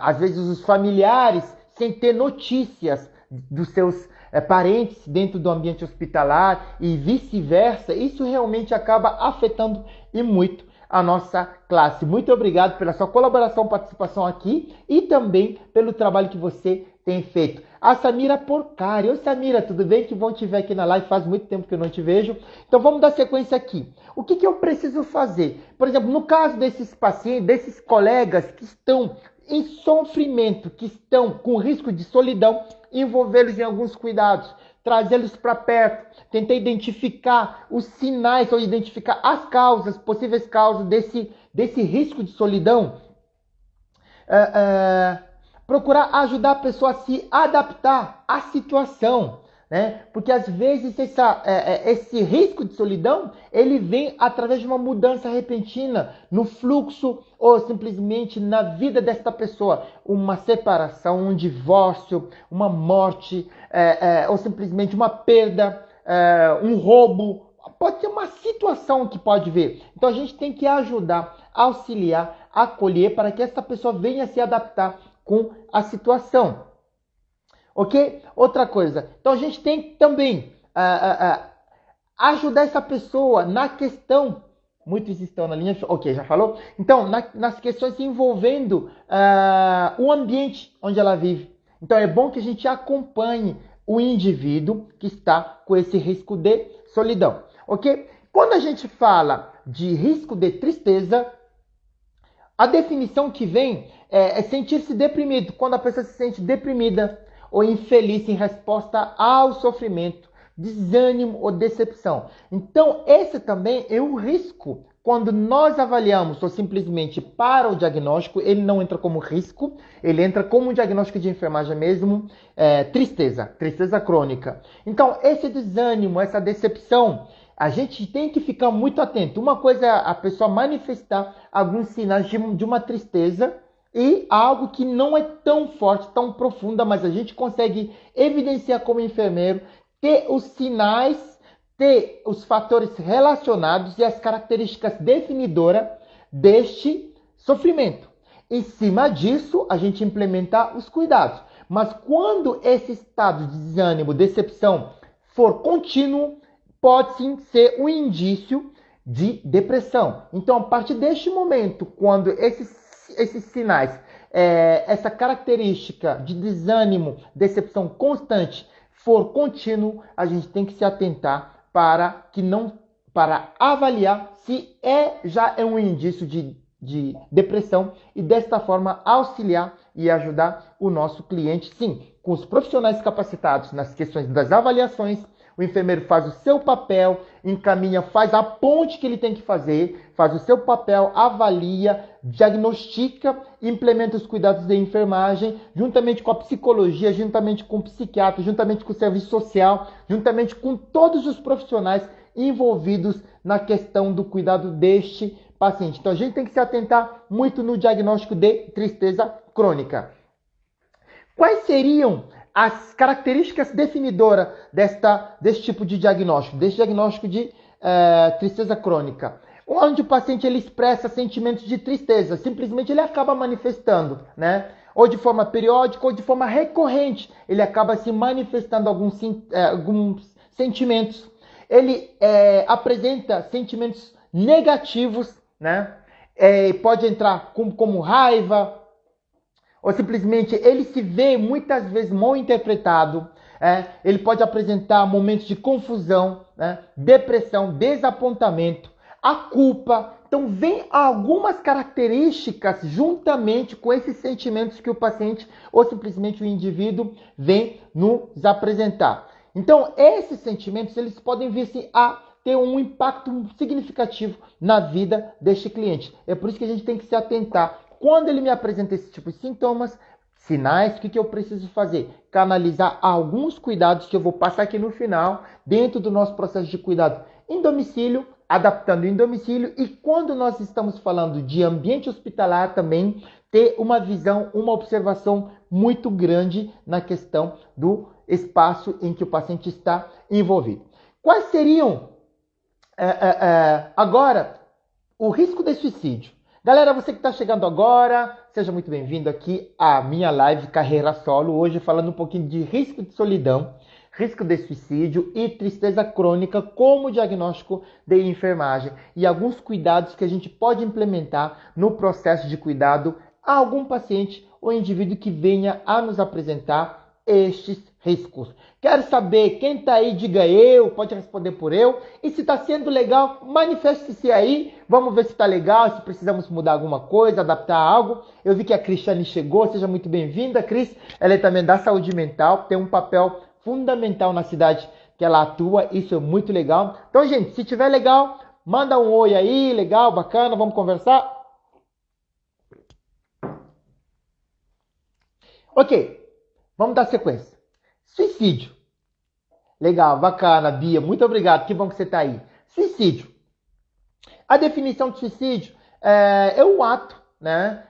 às vezes os familiares, sem ter notícias dos seus parentes dentro do ambiente hospitalar e vice-versa, isso realmente acaba afetando e muito a nossa classe. Muito obrigado pela sua colaboração, participação aqui e também pelo trabalho que você tem feito. A Samira Porcari. Oi, Samira, tudo bem? Que bom te ver aqui na live, faz muito tempo que eu não te vejo. Então vamos dar sequência aqui. O que eu preciso fazer? Por exemplo, no caso desses pacientes, desses colegas que estão em sofrimento, que estão com risco de solidão, envolvê-los em alguns cuidados, trazê-los para perto, tentar identificar os sinais ou identificar as causas, possíveis causas desse risco de solidão. Procurar ajudar a pessoa a se adaptar à situação, né? Porque às vezes esse risco de solidão, ele vem através de uma mudança repentina no fluxo ou simplesmente na vida desta pessoa. Uma separação, um divórcio, uma morte, ou simplesmente uma perda, um roubo. Pode ser uma situação que pode vir. Então a gente tem que ajudar, auxiliar, acolher para que essa pessoa venha se adaptar com a situação. Ok? Outra coisa. Então a gente tem que também ajudar essa pessoa na questão. Muitos estão na linha. Ok, já falou? Então, nas questões envolvendo o ambiente onde ela vive. Então é bom que a gente acompanhe o indivíduo que está com esse risco de solidão, ok? Quando a gente fala de risco de tristeza, a definição que vem é sentir-se deprimido, quando a pessoa se sente deprimida ou infeliz em resposta ao sofrimento, desânimo ou decepção. Então, esse também é um risco. Quando nós avaliamos ou simplesmente para o diagnóstico, ele não entra como risco, ele entra como um diagnóstico de enfermagem mesmo, tristeza crônica. Então, esse desânimo, essa decepção, a gente tem que ficar muito atento. Uma coisa é a pessoa manifestar alguns sinais de uma tristeza e algo que não é tão forte, tão profunda, mas a gente consegue evidenciar como enfermeiro, ter os sinais, ter os fatores relacionados e as características definidoras deste sofrimento. Em cima disso, a gente implementar os cuidados. Mas quando esse estado de desânimo, decepção for contínuo, pode sim ser um indício de depressão. Então, a partir deste momento, quando esses sinais, essa característica de desânimo, decepção constante for contínuo, a gente tem que se atentar para avaliar se já é um indício de depressão e desta forma auxiliar e ajudar o nosso cliente, sim, com os profissionais capacitados nas questões das avaliações. O enfermeiro faz o seu papel, encaminha, faz a ponte que ele tem que fazer, faz o seu papel, avalia, diagnostica, implementa os cuidados de enfermagem, juntamente com a psicologia, juntamente com o psiquiatra, juntamente com o serviço social, juntamente com todos os profissionais envolvidos na questão do cuidado deste paciente. Então a gente tem que se atentar muito no diagnóstico de tristeza crônica. Quais seriam as características definidoras desse tipo de diagnóstico, desse diagnóstico de tristeza crônica? Onde o paciente ele expressa sentimentos de tristeza, simplesmente ele acaba manifestando, né? Ou de forma periódica ou de forma recorrente, ele acaba se manifestando alguns sentimentos. Ele apresenta sentimentos negativos, né? Pode entrar como raiva, ou simplesmente ele se vê muitas vezes mal interpretado, ele pode apresentar momentos de confusão, né? Depressão, desapontamento, a culpa. Então, vem algumas características juntamente com esses sentimentos que o paciente ou simplesmente o indivíduo vem nos apresentar. Então, esses sentimentos eles podem vir sim, a ter um impacto significativo na vida deste cliente. É por isso que a gente tem que se atentar. Quando ele me apresenta esse tipo de sintomas, sinais, o que eu preciso fazer? Canalizar alguns cuidados que eu vou passar aqui no final, dentro do nosso processo de cuidado em domicílio, adaptando em domicílio, e quando nós estamos falando de ambiente hospitalar também, ter uma visão, uma observação muito grande na questão do espaço em que o paciente está envolvido. Quais seriam, agora, o risco de suicídio? Galera, você que está chegando agora, seja muito bem-vindo aqui à minha live Carreira Solo, hoje falando um pouquinho de risco de solidão, risco de suicídio e tristeza crônica como diagnóstico de enfermagem e alguns cuidados que a gente pode implementar no processo de cuidado a algum paciente ou indivíduo que venha a nos apresentar estes riscos. Quero saber, quem está aí, diga eu, pode responder por eu. E se está sendo legal, manifeste-se aí. Vamos ver se está legal, se precisamos mudar alguma coisa, adaptar algo. Eu vi que a Cristiane chegou, seja muito bem-vinda, Cris. Ela é também da saúde mental, tem um papel fundamental na cidade que ela atua, isso é muito legal. Então, gente, se tiver legal, manda um oi aí, legal, bacana, vamos conversar. Ok, vamos dar sequência. Suicídio. Legal, bacana, Bia, muito obrigado, que bom que você está aí. Suicídio. A definição de suicídio é um ato, né,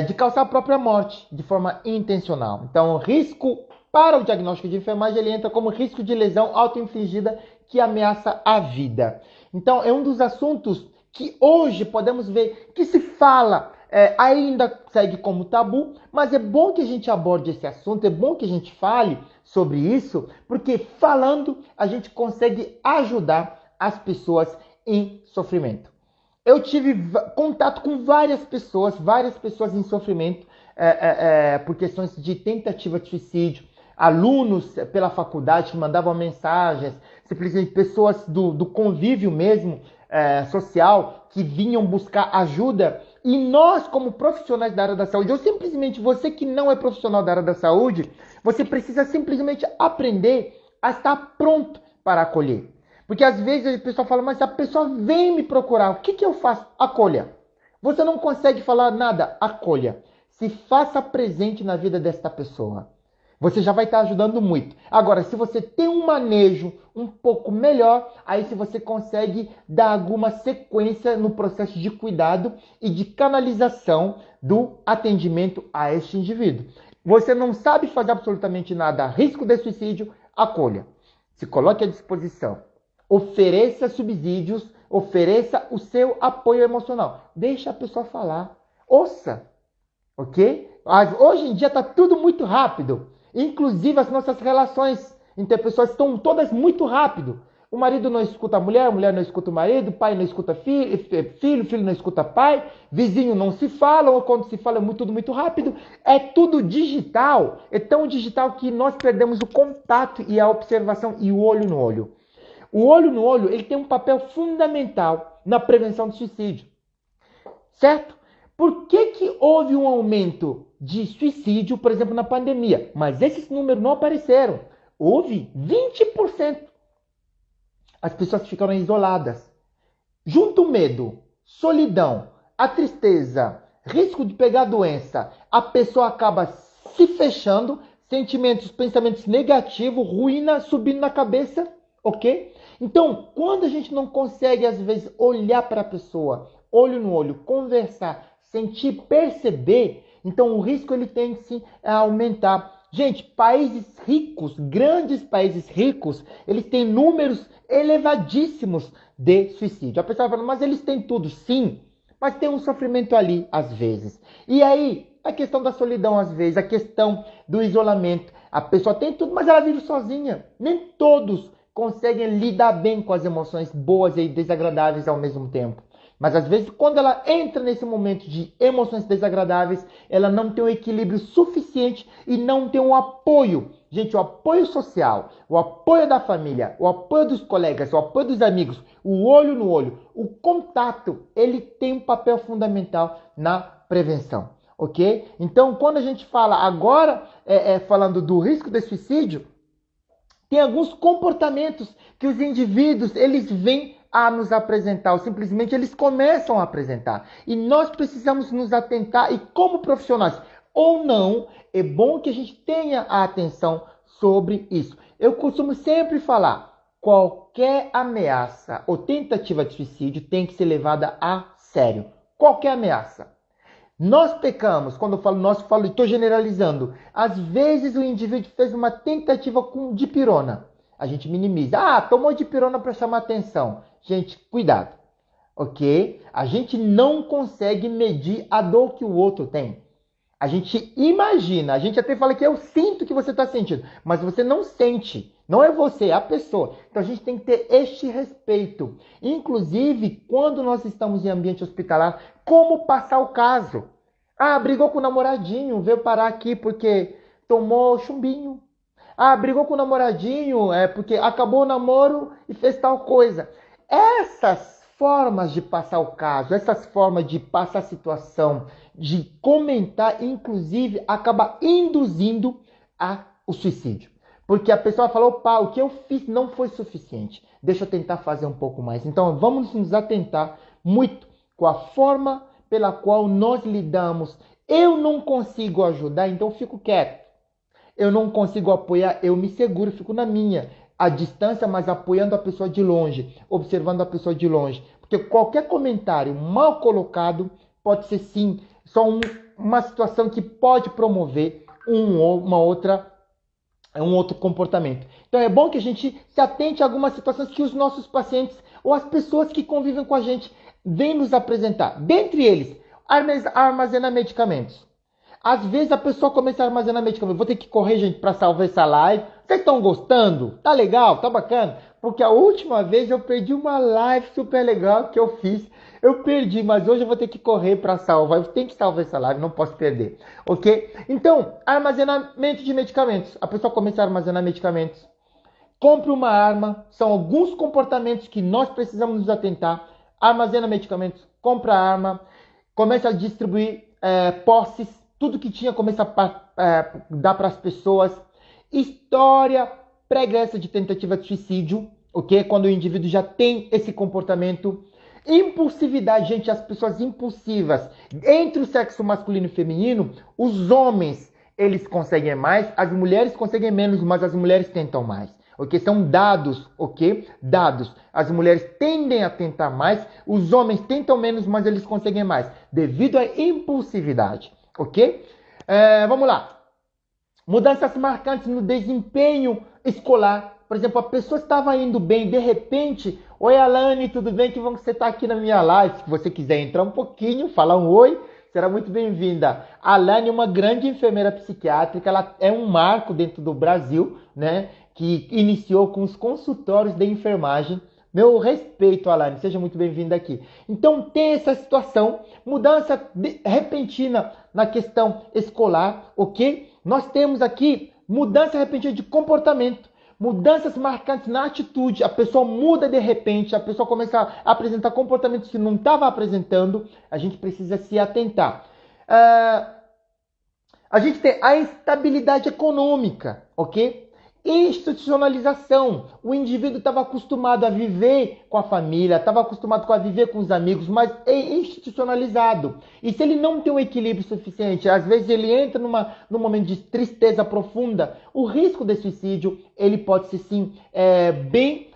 de causar a própria morte de forma intencional. Então, risco para o diagnóstico de enfermagem, ele entra como risco de lesão auto-infligida que ameaça a vida. Então, é um dos assuntos que hoje podemos ver que se fala, ainda segue como tabu, mas é bom que a gente aborde esse assunto, é bom que a gente fale sobre isso, porque falando a gente consegue ajudar as pessoas em sofrimento. Eu tive contato com várias pessoas em sofrimento por questões de tentativa de suicídio, alunos pela faculdade que mandavam mensagens, simplesmente pessoas do convívio mesmo social que vinham buscar ajuda. E nós, como profissionais da área da saúde, ou simplesmente você que não é profissional da área da saúde, você precisa simplesmente aprender a estar pronto para acolher. Porque às vezes a pessoa fala, mas a pessoa vem me procurar, o que eu faço? Acolha. Você não consegue falar nada? Acolha. Se faça presente na vida desta pessoa. Você já vai estar ajudando muito. Agora, se você tem um manejo um pouco melhor, aí se você consegue dar alguma sequência no processo de cuidado e de canalização do atendimento a este indivíduo. Você não sabe fazer absolutamente nada, risco de suicídio, acolha. Se coloque à disposição. Ofereça subsídios, ofereça o seu apoio emocional. Deixa a pessoa falar. Ouça. Ok? Hoje em dia está tudo muito rápido. Inclusive as nossas relações interpessoais estão todas muito rápido. O marido não escuta a mulher não escuta o marido, o pai não escuta filho não escuta pai, vizinho não se fala, ou quando se fala é tudo muito rápido. É tudo digital. É tão digital que nós perdemos o contato e a observação e o olho no olho. O olho no olho ele tem um papel fundamental na prevenção do suicídio. Certo? Por que houve um aumento de suicídio, por exemplo, na pandemia? Mas esses números não apareceram. Houve 20%. As pessoas ficaram isoladas. Junto o medo, solidão, a tristeza, risco de pegar doença, a pessoa acaba se fechando, sentimentos, pensamentos negativos, ruína subindo na cabeça, ok? Então, quando a gente não consegue, às vezes, olhar para a pessoa, olho no olho, conversar, sentir, perceber, então o risco ele tende sim a aumentar. Gente, países ricos, grandes países ricos, eles têm números elevadíssimos de suicídio. A pessoa fala, mas eles têm tudo, sim, mas tem um sofrimento ali, às vezes. E aí, a questão da solidão, às vezes, a questão do isolamento. A pessoa tem tudo, mas ela vive sozinha. Nem todos conseguem lidar bem com as emoções boas e desagradáveis ao mesmo tempo. Mas às vezes, quando ela entra nesse momento de emoções desagradáveis, ela não tem um equilíbrio suficiente e não tem um apoio. Gente, o apoio social, o apoio da família, o apoio dos colegas, o apoio dos amigos, o olho no olho, o contato, ele tem um papel fundamental na prevenção, ok? Então, quando a gente fala agora, falando do risco de suicídio, tem alguns comportamentos que os indivíduos, eles vêm a nos apresentar, ou simplesmente eles começam a apresentar. E nós precisamos nos atentar, e como profissionais ou não, é bom que a gente tenha a atenção sobre isso. Eu costumo sempre falar, qualquer ameaça ou tentativa de suicídio tem que ser levada a sério. Qualquer ameaça. Nós pecamos, quando eu falo nós, estou generalizando. Às vezes o indivíduo fez uma tentativa com dipirona. A gente minimiza. Tomou dipirona para chamar atenção. Gente, cuidado, ok? A gente não consegue medir a dor que o outro tem. A gente imagina, a gente até fala que eu sinto que você está sentindo, mas você não sente. Não é você, é a pessoa. Então a gente tem que ter este respeito. Inclusive, quando nós estamos em ambiente hospitalar, como passar o caso? Brigou com o namoradinho, veio parar aqui porque tomou chumbinho. Brigou com o namoradinho porque acabou o namoro e fez tal coisa. Essas formas de passar o caso, essas formas de passar a situação, de comentar, inclusive, acaba induzindo o suicídio. Porque a pessoa falou, o que eu fiz não foi suficiente. Deixa eu tentar fazer um pouco mais. Então, vamos nos atentar muito com a forma pela qual nós lidamos. Eu não consigo ajudar, então eu fico quieto. Eu não consigo apoiar, eu me seguro, fico na minha. A distância, mas apoiando a pessoa de longe, observando a pessoa de longe. Porque qualquer comentário mal colocado pode ser, sim, só uma situação que pode promover um outro comportamento. Então é bom que a gente se atente a algumas situações que os nossos pacientes ou as pessoas que convivem com a gente vêm nos apresentar. Dentre eles, armazenar medicamentos. Às vezes a pessoa começa a armazenar medicamentos. Vou ter que correr, gente, para salvar essa live. Vocês estão gostando? Tá legal? Tá bacana? Porque a última vez eu perdi uma live super legal que eu fiz. Eu perdi, mas hoje eu vou ter que correr para salvar. Eu tenho que salvar essa live, não posso perder. Ok? Então, armazenamento de medicamentos. A pessoa começa a armazenar medicamentos. Compre uma arma. São alguns comportamentos que nós precisamos nos atentar. Armazena medicamentos, compra arma, começa a distribuir posses. Tudo que tinha começa a dar para as pessoas. História pregressa de tentativa de suicídio, ok? Quando o indivíduo já tem esse comportamento. Impulsividade, gente, as pessoas impulsivas. Entre o sexo masculino e feminino, os homens, eles conseguem mais, as mulheres conseguem menos, mas as mulheres tentam mais. Ok? São dados, ok? Dados. As mulheres tendem a tentar mais, os homens tentam menos, mas eles conseguem mais. Devido à impulsividade, ok? Vamos lá. Mudanças marcantes no desempenho escolar. Por exemplo, a pessoa estava indo bem, de repente... Oi, Alane, tudo bem? Que bom que você está aqui na minha live. Se você quiser entrar um pouquinho, falar um oi, será muito bem-vinda. A Alane é uma grande enfermeira psiquiátrica, ela é um marco dentro do Brasil, né? Que iniciou com os consultórios de enfermagem. Meu respeito, Alane, seja muito bem-vinda aqui. Então, tem essa situação, mudança repentina na questão escolar, ok? Nós temos aqui mudança repentina de comportamento, mudanças marcantes na atitude, a pessoa muda de repente, a pessoa começa a apresentar comportamentos que não estava apresentando, a gente precisa se atentar. A gente tem a instabilidade econômica, ok? Institucionalização. O indivíduo estava acostumado a viver com a família, estava acostumado a viver com os amigos, mas é institucionalizado. E se ele não tem um equilíbrio suficiente, às vezes ele entra num momento de tristeza profunda, o risco de suicídio ele pode ser sim bem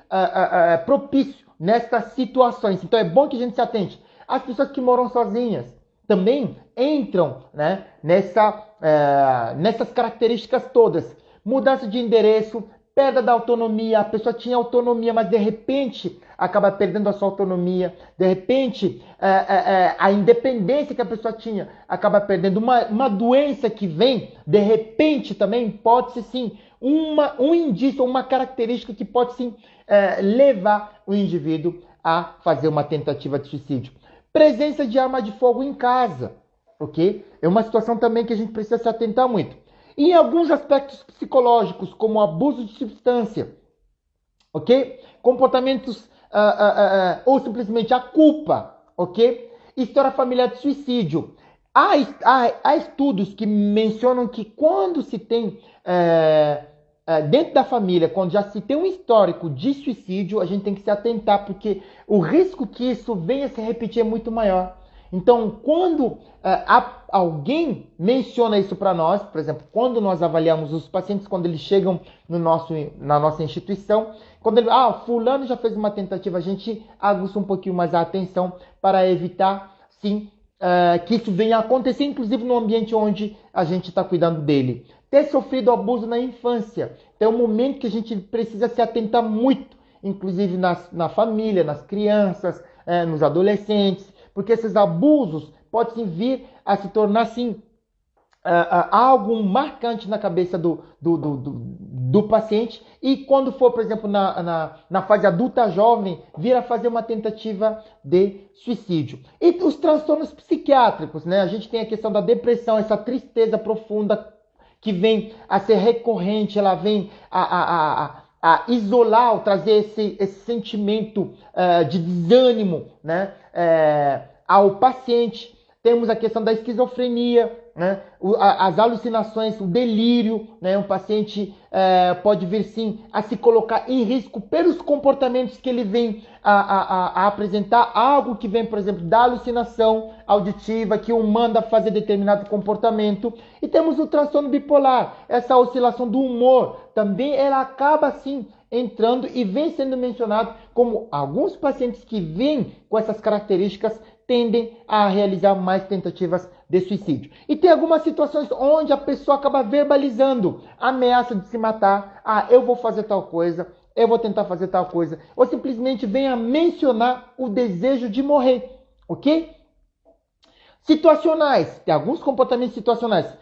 propício nessas situações. Então é bom que a gente se atente. As pessoas que moram sozinhas também entram, né, nessas características todas. Mudança de endereço, perda da autonomia, a pessoa tinha autonomia, mas de repente acaba perdendo a sua autonomia, de repente a independência que a pessoa tinha acaba perdendo, uma doença que vem, de repente também pode ser sim um indício, uma característica que pode sim levar o indivíduo a fazer uma tentativa de suicídio. Presença de arma de fogo em casa, ok? É uma situação também que a gente precisa se atentar muito. E em alguns aspectos psicológicos, como o abuso de substância, ok? Comportamentos ou simplesmente a culpa, ok? História familiar de suicídio. Há estudos que mencionam que quando se tem, dentro da família, quando já se tem um histórico de suicídio, a gente tem que se atentar, porque o risco que isso venha a se repetir é muito maior. Então, quando alguém menciona isso para nós, por exemplo, quando nós avaliamos os pacientes, quando eles chegam na nossa instituição, quando ele, fulano já fez uma tentativa, a gente aguça um pouquinho mais a atenção para evitar, sim, que isso venha a acontecer, inclusive no ambiente onde a gente está cuidando dele. Ter sofrido abuso na infância, então é um momento que a gente precisa se atentar muito, inclusive na família, nas crianças, nos adolescentes, porque esses abusos podem vir a se tornar, sim, algo marcante na cabeça do paciente. E quando for, por exemplo, na fase adulta jovem, vir a fazer uma tentativa de suicídio. E os transtornos psiquiátricos, né? A gente tem a questão da depressão, essa tristeza profunda que vem a ser recorrente, ela vem a isolar, trazer esse sentimento de desânimo, né, ao paciente. Temos a questão da esquizofrenia, né, as alucinações, o delírio, né, um paciente pode vir sim a se colocar em risco pelos comportamentos que ele vem a apresentar, algo que vem, por exemplo, da alucinação auditiva, que o manda fazer determinado comportamento. E temos o transtorno bipolar, essa oscilação do humor, também ela acaba sim entrando e vem sendo mencionado como alguns pacientes que vêm com essas características tendem a realizar mais tentativas de suicídio. E tem algumas situações onde a pessoa acaba verbalizando a ameaça de se matar. Eu vou fazer tal coisa, eu vou tentar fazer tal coisa. Ou simplesmente vem a mencionar o desejo de morrer, ok? Situacionais, tem alguns comportamentos situacionais.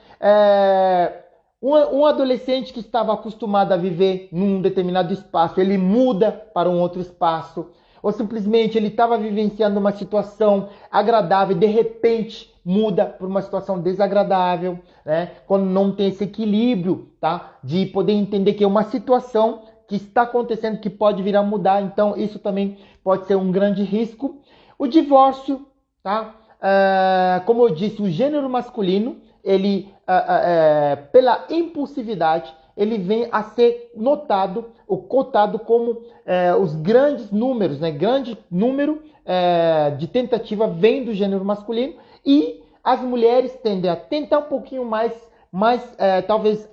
Um adolescente que estava acostumado a viver num determinado espaço, ele muda para um outro espaço. Ou simplesmente ele estava vivenciando uma situação agradável e de repente muda para uma situação desagradável, né? Quando não tem esse equilíbrio, tá? De poder entender que é uma situação que está acontecendo que pode vir a mudar. Então isso também pode ser um grande risco. O divórcio, tá? Como eu disse, o gênero masculino, ele, pela impulsividade, ele vem a ser notado ou cotado como os grandes números, né? Grande número de tentativa vem do gênero masculino e as mulheres tendem a tentar um pouquinho mais talvez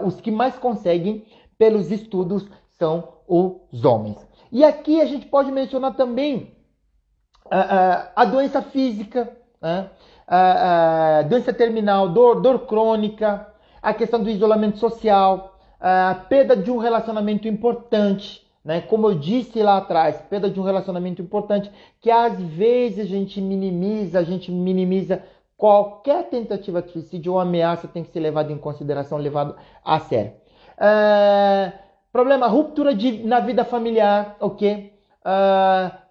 os que mais conseguem pelos estudos são os homens. E aqui a gente pode mencionar também a doença física, né? Doença terminal, dor crônica, a questão do isolamento social, a perda de um relacionamento importante, né? Como eu disse lá atrás, perda de um relacionamento importante, que às vezes a gente minimiza qualquer tentativa de suicídio ou ameaça tem que ser levado em consideração, levado a sério. Problema, ruptura na vida familiar, ok?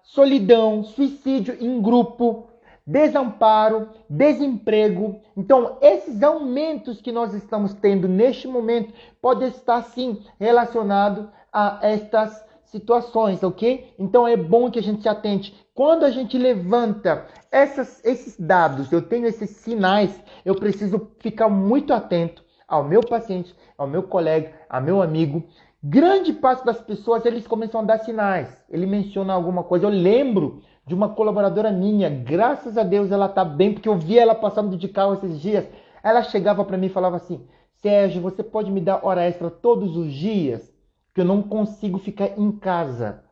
Solidão, suicídio em grupo, desamparo, desemprego. Então, esses aumentos que nós estamos tendo neste momento podem estar, sim, relacionados a estas situações, ok? Então, é bom que a gente se atente. Quando a gente levanta esses dados, eu tenho esses sinais, eu preciso ficar muito atento ao meu paciente, ao meu colega, ao meu amigo. Grande parte das pessoas, eles começam a dar sinais. Ele menciona alguma coisa. Eu lembro de uma colaboradora minha, graças a Deus ela tá bem, porque eu vi ela passando de carro esses dias. Ela chegava para mim e falava assim: Sérgio, você pode me dar hora extra todos os dias? Que eu não consigo ficar em casa.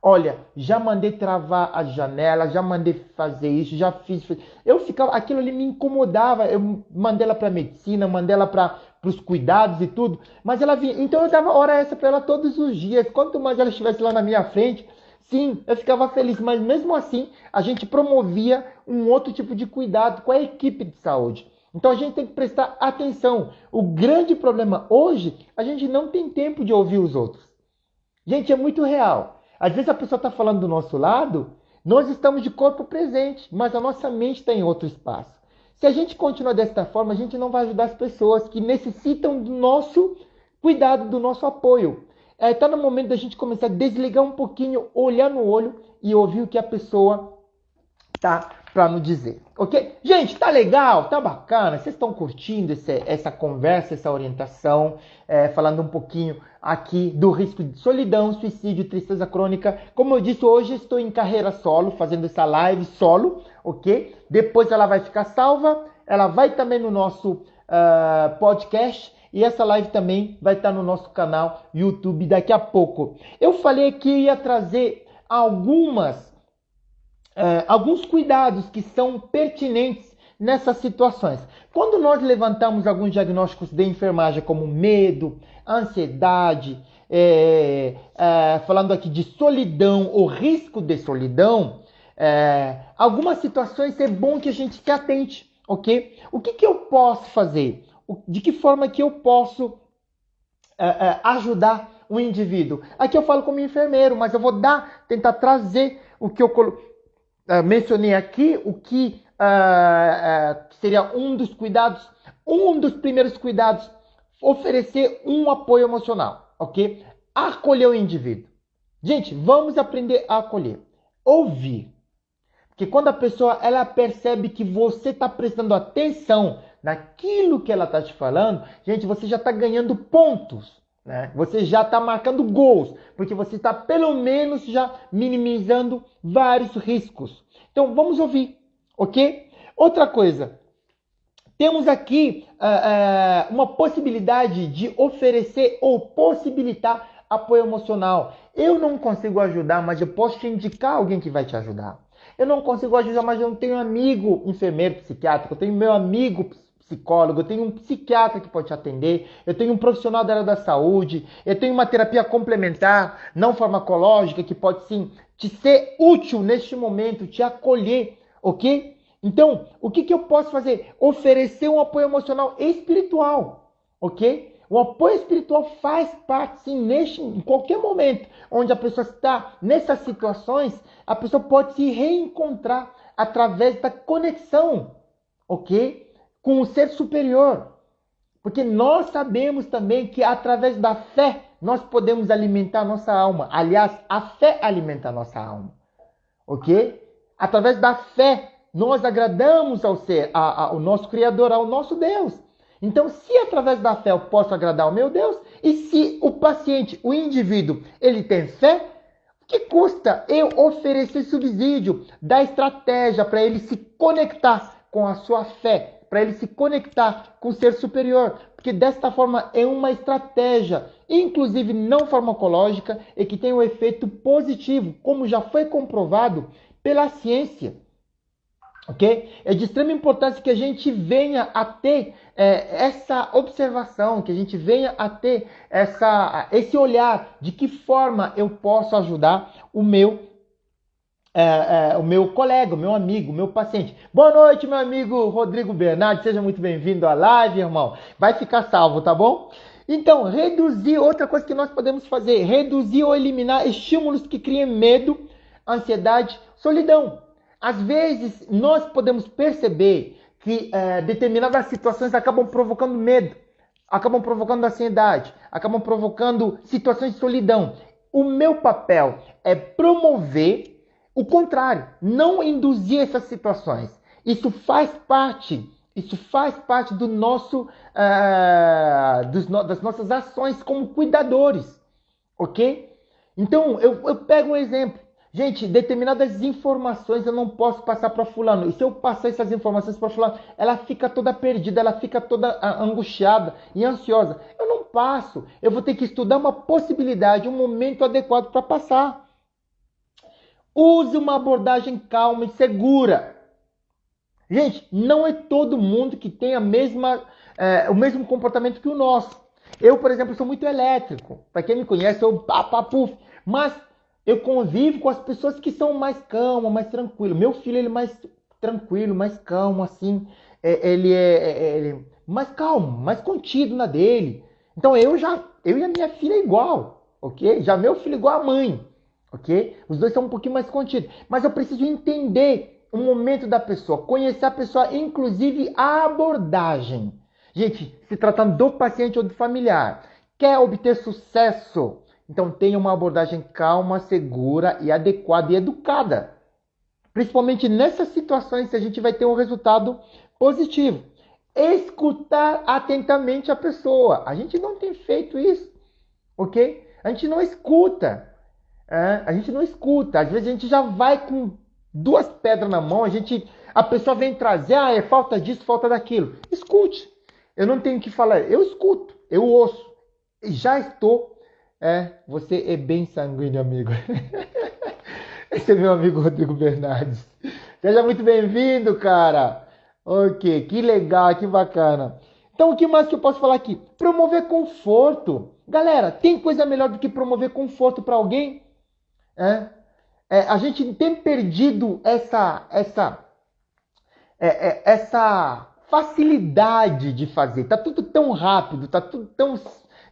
Olha, já mandei travar a janela, já mandei fazer isso, já fiz. Eu ficava, aquilo ali me incomodava. Eu mandei ela para medicina, mandei ela para os cuidados e tudo. Mas ela vinha. Então eu dava hora extra para ela todos os dias. Quanto mais ela estivesse lá na minha frente, sim, eu ficava feliz. Mas mesmo assim, a gente promovia um outro tipo de cuidado com a equipe de saúde. Então a gente tem que prestar atenção. O grande problema hoje, a gente não tem tempo de ouvir os outros. Gente, é muito real. Às vezes a pessoa está falando do nosso lado, nós estamos de corpo presente, mas a nossa mente está em outro espaço. Se a gente continuar desta forma, a gente não vai ajudar as pessoas que necessitam do nosso cuidado, do nosso apoio. Está no momento da gente começar a desligar um pouquinho, olhar no olho e ouvir o que a pessoa tá para nos dizer, ok? Gente, tá legal, tá bacana, vocês estão curtindo essa conversa, essa orientação, falando um pouquinho aqui do risco de solidão, suicídio, tristeza crônica. Como eu disse, hoje estou em carreira solo, fazendo essa live solo, ok? Depois ela vai ficar salva, ela vai também no nosso podcast e essa live também vai estar no nosso canal YouTube daqui a pouco. Eu falei que ia trazer alguns cuidados que são pertinentes nessas situações. Quando nós levantamos alguns diagnósticos de enfermagem como medo, ansiedade, falando aqui de solidão ou risco de solidão, algumas situações é bom que a gente se atente, ok? O que eu posso fazer? De que forma que eu posso ajudar o indivíduo? Aqui eu falo como enfermeiro, mas eu vou tentar trazer o que eu mencionei aqui, o que seria um dos cuidados, um dos primeiros cuidados, oferecer um apoio emocional, ok? Acolher o indivíduo. Gente, vamos aprender a acolher. Ouvir. Porque quando a pessoa ela percebe que você está prestando atenção naquilo que ela está te falando, gente, você já está ganhando pontos. Né? Você já está marcando gols, porque você está pelo menos já minimizando vários riscos. Então vamos ouvir, ok? Outra coisa, temos aqui uma possibilidade de oferecer ou possibilitar apoio emocional. Eu não consigo ajudar, mas eu posso te indicar alguém que vai te ajudar. Eu não consigo ajudar, mas eu não tenho amigo enfermeiro psiquiátrico, eu tenho meu amigo psicólogo, eu tenho um psiquiatra que pode te atender, eu tenho um profissional da área da saúde, eu tenho uma terapia complementar, não farmacológica, que pode sim te ser útil neste momento, te acolher, ok? Então, o que eu posso fazer? Oferecer um apoio emocional e espiritual, ok? O apoio espiritual faz parte, sim, em qualquer momento onde a pessoa está nessas situações, a pessoa pode se reencontrar através da conexão, ok? Com o ser superior. Porque nós sabemos também que através da fé nós podemos alimentar a nossa alma. Aliás, a fé alimenta a nossa alma, ok? Através da fé nós agradamos ao nosso Criador, ao nosso Deus. Então, se através da fé eu posso agradar ao meu Deus, e se o paciente, o indivíduo, ele tem fé, o que custa eu oferecer subsídio, dar estratégia para ele se conectar com a sua fé, para ele se conectar com o ser superior? Porque desta forma é uma estratégia, inclusive não farmacológica, e que tem um efeito positivo, como já foi comprovado pela ciência. Okay? É de extrema importância que a gente venha a ter essa observação, que a gente venha a ter esse olhar de que forma eu posso ajudar o meu colega, o meu amigo, o meu paciente. Boa noite, meu amigo Rodrigo Bernardi, seja muito bem-vindo à live, irmão. Vai ficar salvo, tá bom? Então, outra coisa que nós podemos fazer, reduzir ou eliminar estímulos que criem medo, ansiedade, solidão. Às vezes, nós podemos perceber que determinadas situações acabam provocando medo, acabam provocando ansiedade, acabam provocando situações de solidão. O meu papel é promover o contrário, não induzir essas situações. Isso faz parte do das nossas ações como cuidadores, ok? Então, eu pego um exemplo. Gente, determinadas informações eu não posso passar para fulano. E se eu passar essas informações para fulano, ela fica toda perdida, ela fica toda angustiada e ansiosa. Eu não passo. Eu vou ter que estudar uma possibilidade, um momento adequado para passar. Use uma abordagem calma e segura. Gente, não é todo mundo que tem o mesmo comportamento que o nosso. Eu, por exemplo, sou muito elétrico. Para quem me conhece, eu papapuf. Mas eu convivo com as pessoas que são mais calmas, mais tranquilas. Meu filho, ele é mais tranquilo, mais calmo, assim. Ele é mais calmo, mais contido na dele. Então eu e a minha filha é igual, ok? Já meu filho é igual a mãe, ok? Os dois são um pouquinho mais contidos. Mas eu preciso entender o momento da pessoa, conhecer a pessoa, inclusive a abordagem. Gente, se tratando do paciente ou do familiar, quer obter sucesso, então tenha uma abordagem calma, segura e adequada e educada. Principalmente nessas situações, a gente vai ter um resultado positivo. Escutar atentamente a pessoa. A gente não tem feito isso, ok? A gente não escuta. A gente não escuta. Às vezes a gente já vai com 2 pedras na mão, a pessoa vem trazer, é falta disso, falta daquilo. Escute. Eu não tenho que falar, eu escuto, eu ouço. Já estou. Você é bem sanguíneo, amigo. Esse é meu amigo Rodrigo Bernardes. Seja muito bem-vindo, cara. Ok, que legal, que bacana. Então, o que mais que eu posso falar aqui? Promover conforto. Galera, tem coisa melhor do que promover conforto para alguém? A gente tem perdido essa facilidade de fazer. Tá tudo tão rápido, tá tudo tão,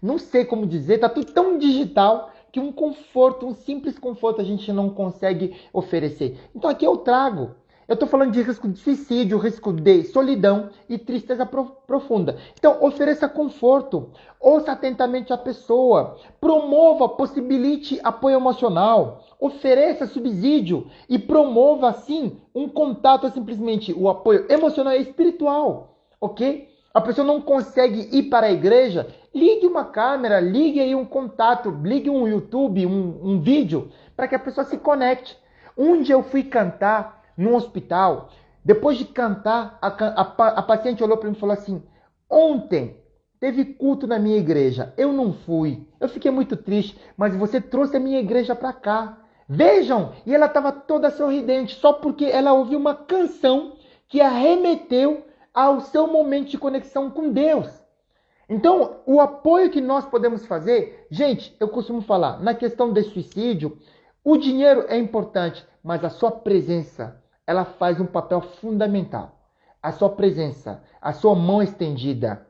não sei como dizer, tá tudo tão digital que um conforto, um simples conforto a gente não consegue oferecer. Então aqui eu trago. Eu estou falando de risco de suicídio, risco de solidão e tristeza profunda. Então, ofereça conforto, ouça atentamente a pessoa, promova, possibilite apoio emocional, ofereça subsídio e promova, assim, um contato, simplesmente o apoio emocional e espiritual, ok? A pessoa não consegue ir para a igreja, ligue uma câmera, ligue aí um contato, ligue um YouTube, um vídeo, para que a pessoa se conecte. Um dia eu fui cantar num hospital, depois de cantar, a paciente olhou para mim e falou assim: ontem teve culto na minha igreja, eu não fui, eu fiquei muito triste, mas você trouxe a minha igreja para cá. Vejam, e ela estava toda sorridente, só porque ela ouviu uma canção que a remeteu ao seu momento de conexão com Deus. Então, o apoio que nós podemos fazer, gente, eu costumo falar, na questão de suicídio, o dinheiro é importante, mas a sua presença ela faz um papel fundamental. A sua presença, a sua mão estendida,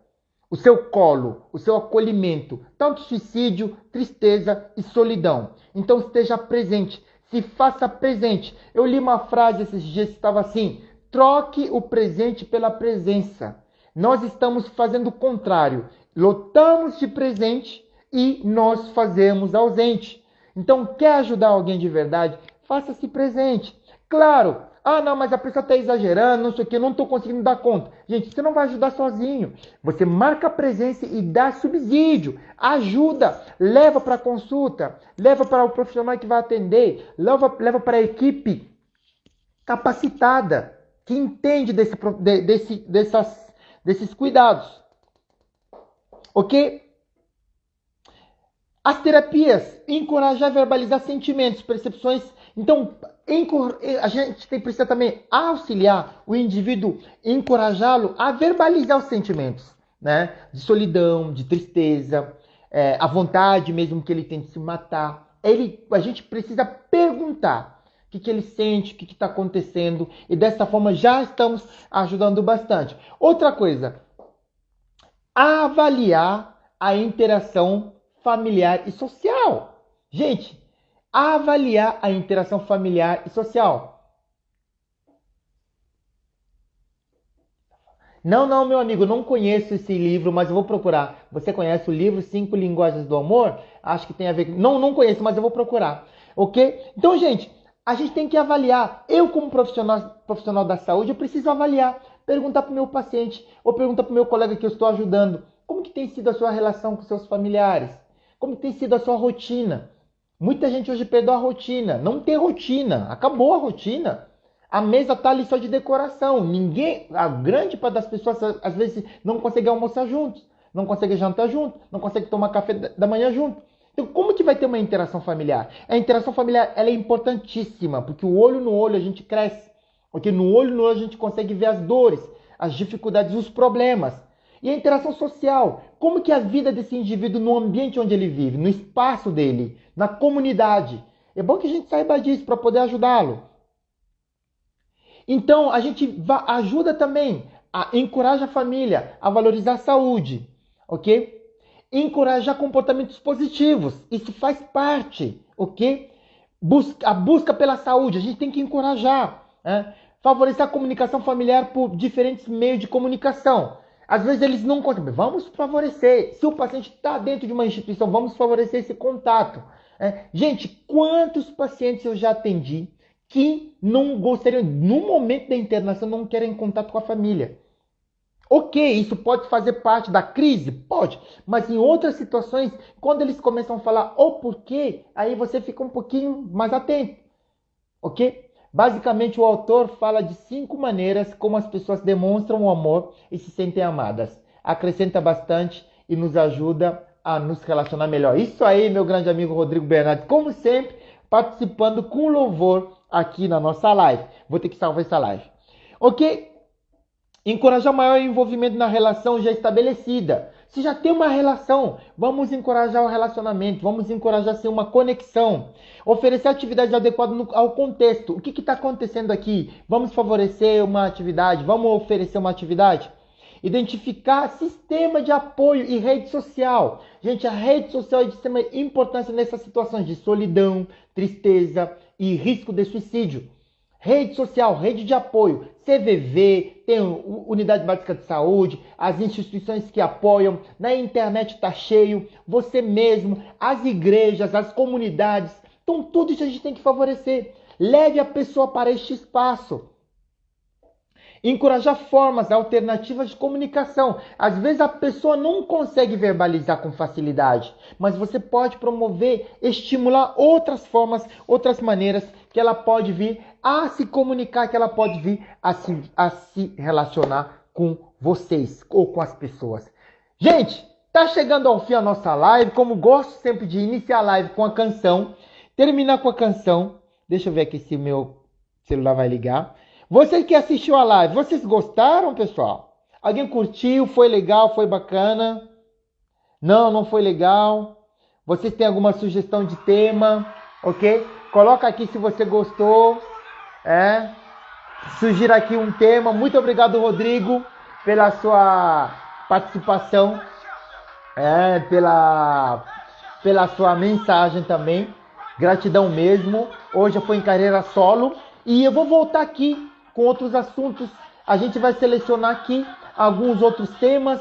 o seu colo, o seu acolhimento, tanto suicídio, tristeza e solidão. Então esteja presente, se faça presente. Eu li uma frase esses dias que estava assim: troque o presente pela presença. Nós estamos fazendo o contrário. Lotamos de presente e nós fazemos ausente. Então, quer ajudar alguém de verdade? Faça-se presente. Claro, não, mas a pessoa está exagerando, não sei o que, não estou conseguindo dar conta. Gente, você não vai ajudar sozinho. Você marca a presença e dá subsídio. Ajuda, leva para a consulta, leva para o profissional que vai atender, leva para a equipe capacitada, que entende desses cuidados. Ok? As terapias, encorajar a verbalizar sentimentos, percepções. Então, a gente precisa também auxiliar o indivíduo, encorajá-lo a verbalizar os sentimentos, né? De solidão, de tristeza, a vontade mesmo que ele tente se matar. A gente precisa perguntar o que ele sente, o que está acontecendo, e dessa forma já estamos ajudando bastante. Outra coisa, avaliar a interação familiar e social. Gente, avaliar a interação familiar e social. Não, meu amigo, não conheço esse livro, mas eu vou procurar. Você conhece o livro 5 Linguagens do Amor? Acho que tem a ver... Não conheço, mas eu vou procurar. Ok? Então, gente, a gente tem que avaliar. Eu, como profissional da saúde, eu preciso avaliar. Perguntar para o meu paciente, ou perguntar para o meu colega que eu estou ajudando, como que tem sido a sua relação com seus familiares? Como tem sido a sua rotina? Muita gente hoje perdeu a rotina. Não tem rotina. Acabou a rotina. A mesa está ali só de decoração. A grande parte das pessoas, às vezes, não consegue almoçar juntos. Não consegue jantar junto. Não consegue tomar café da manhã junto. Então, como que vai ter uma interação familiar? A interação familiar ela é importantíssima, porque o olho no olho a gente cresce. Porque no olho no olho a gente consegue ver as dores, as dificuldades, os problemas. E a interação social, como que é a vida desse indivíduo no ambiente onde ele vive, no espaço dele, na comunidade. É bom que a gente saiba disso para poder ajudá-lo. Então, a gente ajuda também, encoraja a família a valorizar a saúde, ok? Encorajar comportamentos positivos, isso faz parte, ok? A busca pela saúde, a gente tem que encorajar, né? Favorecer a comunicação familiar por diferentes meios de comunicação. Às vezes eles não conseguem. Vamos favorecer. Se o paciente está dentro de uma instituição, vamos favorecer esse contato. Gente, quantos pacientes eu já atendi que não gostariam, no momento da internação, não querem contato com a família? Ok, isso pode fazer parte da crise? Pode. Mas em outras situações, quando eles começam a falar o porquê, aí você fica um pouquinho mais atento. Ok? Basicamente, o autor fala de 5 maneiras como as pessoas demonstram o amor e se sentem amadas. Acrescenta bastante e nos ajuda a nos relacionar melhor. Isso aí, meu grande amigo Rodrigo Bernardes, como sempre, participando com louvor aqui na nossa live. Vou ter que salvar essa live. Ok? Encorajar maior envolvimento na relação já estabelecida. Se já tem uma relação, vamos encorajar o relacionamento, vamos encorajar assim, uma conexão. Oferecer atividades adequadas ao contexto. O que está acontecendo aqui? Vamos favorecer uma atividade, vamos oferecer uma atividade. Identificar sistema de apoio e rede social. Gente, a rede social é de extrema importância nessas situações de solidão, tristeza e risco de suicídio. Rede social, rede de apoio, CVV, tem Unidade Básica de Saúde, as instituições que apoiam, na internet está cheio, você mesmo, as igrejas, as comunidades. Então tudo isso a gente tem que favorecer. Leve a pessoa para este espaço. Encorajar formas alternativas de comunicação. Às vezes a pessoa não consegue verbalizar com facilidade, mas você pode promover, estimular outras formas, outras maneiras que ela pode vir a se comunicar, que ela pode vir a se relacionar com vocês ou com as pessoas. Gente, tá chegando ao fim a nossa live. Como gosto sempre de iniciar a live com a canção, terminar com a canção. Deixa eu ver aqui se meu celular vai ligar. Você que assistiu a live, vocês gostaram, pessoal? Alguém curtiu? Foi legal? Foi bacana? Não foi legal? Vocês têm alguma sugestão de tema? Ok? Coloca aqui se você gostou. surgir aqui um tema. Muito obrigado, Rodrigo, pela sua participação, pela sua mensagem também. Gratidão mesmo. Hoje foi em carreira solo e eu vou voltar aqui com outros assuntos. A gente vai selecionar aqui alguns outros temas.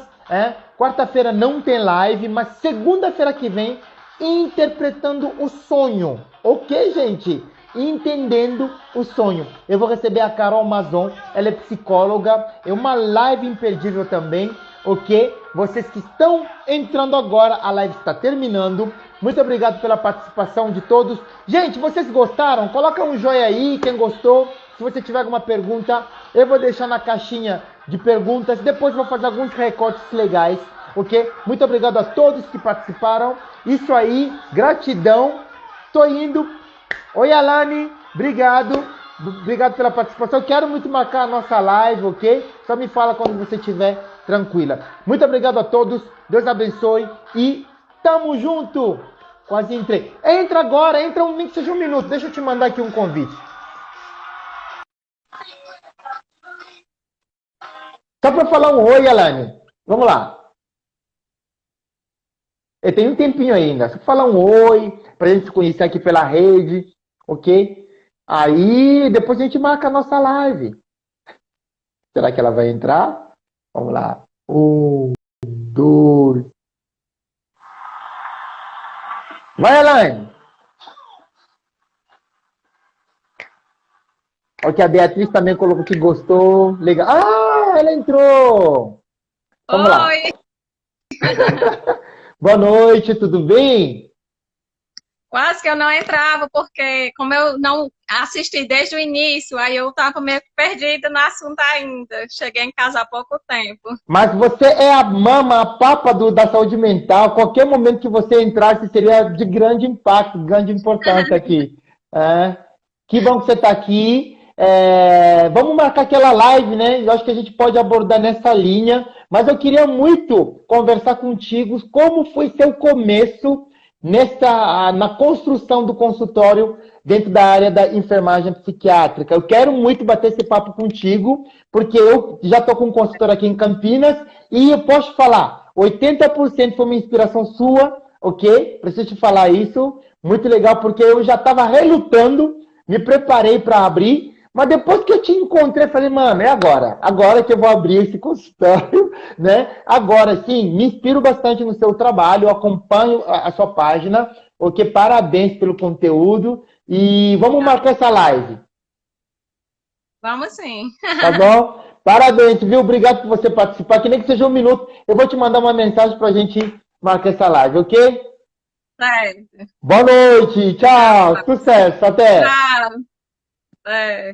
Quarta-feira não tem live, mas segunda-feira que vem, interpretando o sonho. Ok, gente? Entendendo o sonho. Eu vou receber a Carol Mazon, ela é psicóloga, é uma live imperdível também, ok? Vocês que estão entrando agora, a live está terminando. Muito obrigado pela participação de todos. Gente, vocês gostaram? Coloca um joinha aí, quem gostou. Se você tiver alguma pergunta, eu vou deixar na caixinha de perguntas. Depois vou fazer alguns recortes legais, ok? Muito obrigado a todos que participaram. Isso aí, gratidão. Tô indo. Oi, Alane, obrigado. Obrigado pela participação. Eu quero muito marcar a nossa live, ok? Só me fala quando você estiver tranquila. Muito obrigado a todos. Deus abençoe e tamo junto. Quase entrei. Entra agora, entra nem que seja um minuto. Deixa eu te mandar aqui um convite. Só para falar um oi, Alane. Vamos lá. Eu tenho um tempinho ainda. Só para falar um oi, para a gente se conhecer aqui pela rede, ok? Aí depois a gente marca a nossa live. Será que ela vai entrar? Vamos lá. 1, 2. Vai, Alane. Ok, a Beatriz também colocou que gostou. Legal. Ah, ela entrou. Vamos lá. Oi! Boa noite, tudo bem? Quase que eu não entrava, porque como eu não assisti desde o início, aí eu estava meio que perdida no assunto ainda. Cheguei em casa há pouco tempo. Mas você é a mama, a papa da saúde mental. Qualquer momento que você entrasse seria de grande impacto, de grande importância aqui. Que bom que você está aqui. Vamos marcar aquela live, né? Eu acho que a gente pode abordar nessa linha. Mas eu queria muito conversar contigo como foi seu começo na construção do consultório dentro da área da enfermagem psiquiátrica. Eu quero muito bater esse papo contigo, porque eu já estou com um consultório aqui em Campinas e eu posso falar, 80% foi uma inspiração sua, ok? Preciso te falar isso. Muito legal, porque eu já estava relutando, me preparei para abrir, mas depois que eu te encontrei, falei, mano, é agora. Agora que eu vou abrir esse consultório, né? Agora, sim, me inspiro bastante no seu trabalho, eu acompanho a sua página, ok? Parabéns pelo conteúdo e vamos marcar essa live. Vamos sim. Tá bom? Parabéns, viu? Obrigado por você participar, que nem que seja um minuto. Eu vou te mandar uma mensagem pra gente marcar essa live, ok? Certo. Boa noite, tchau, sucesso, até. Tchau. É.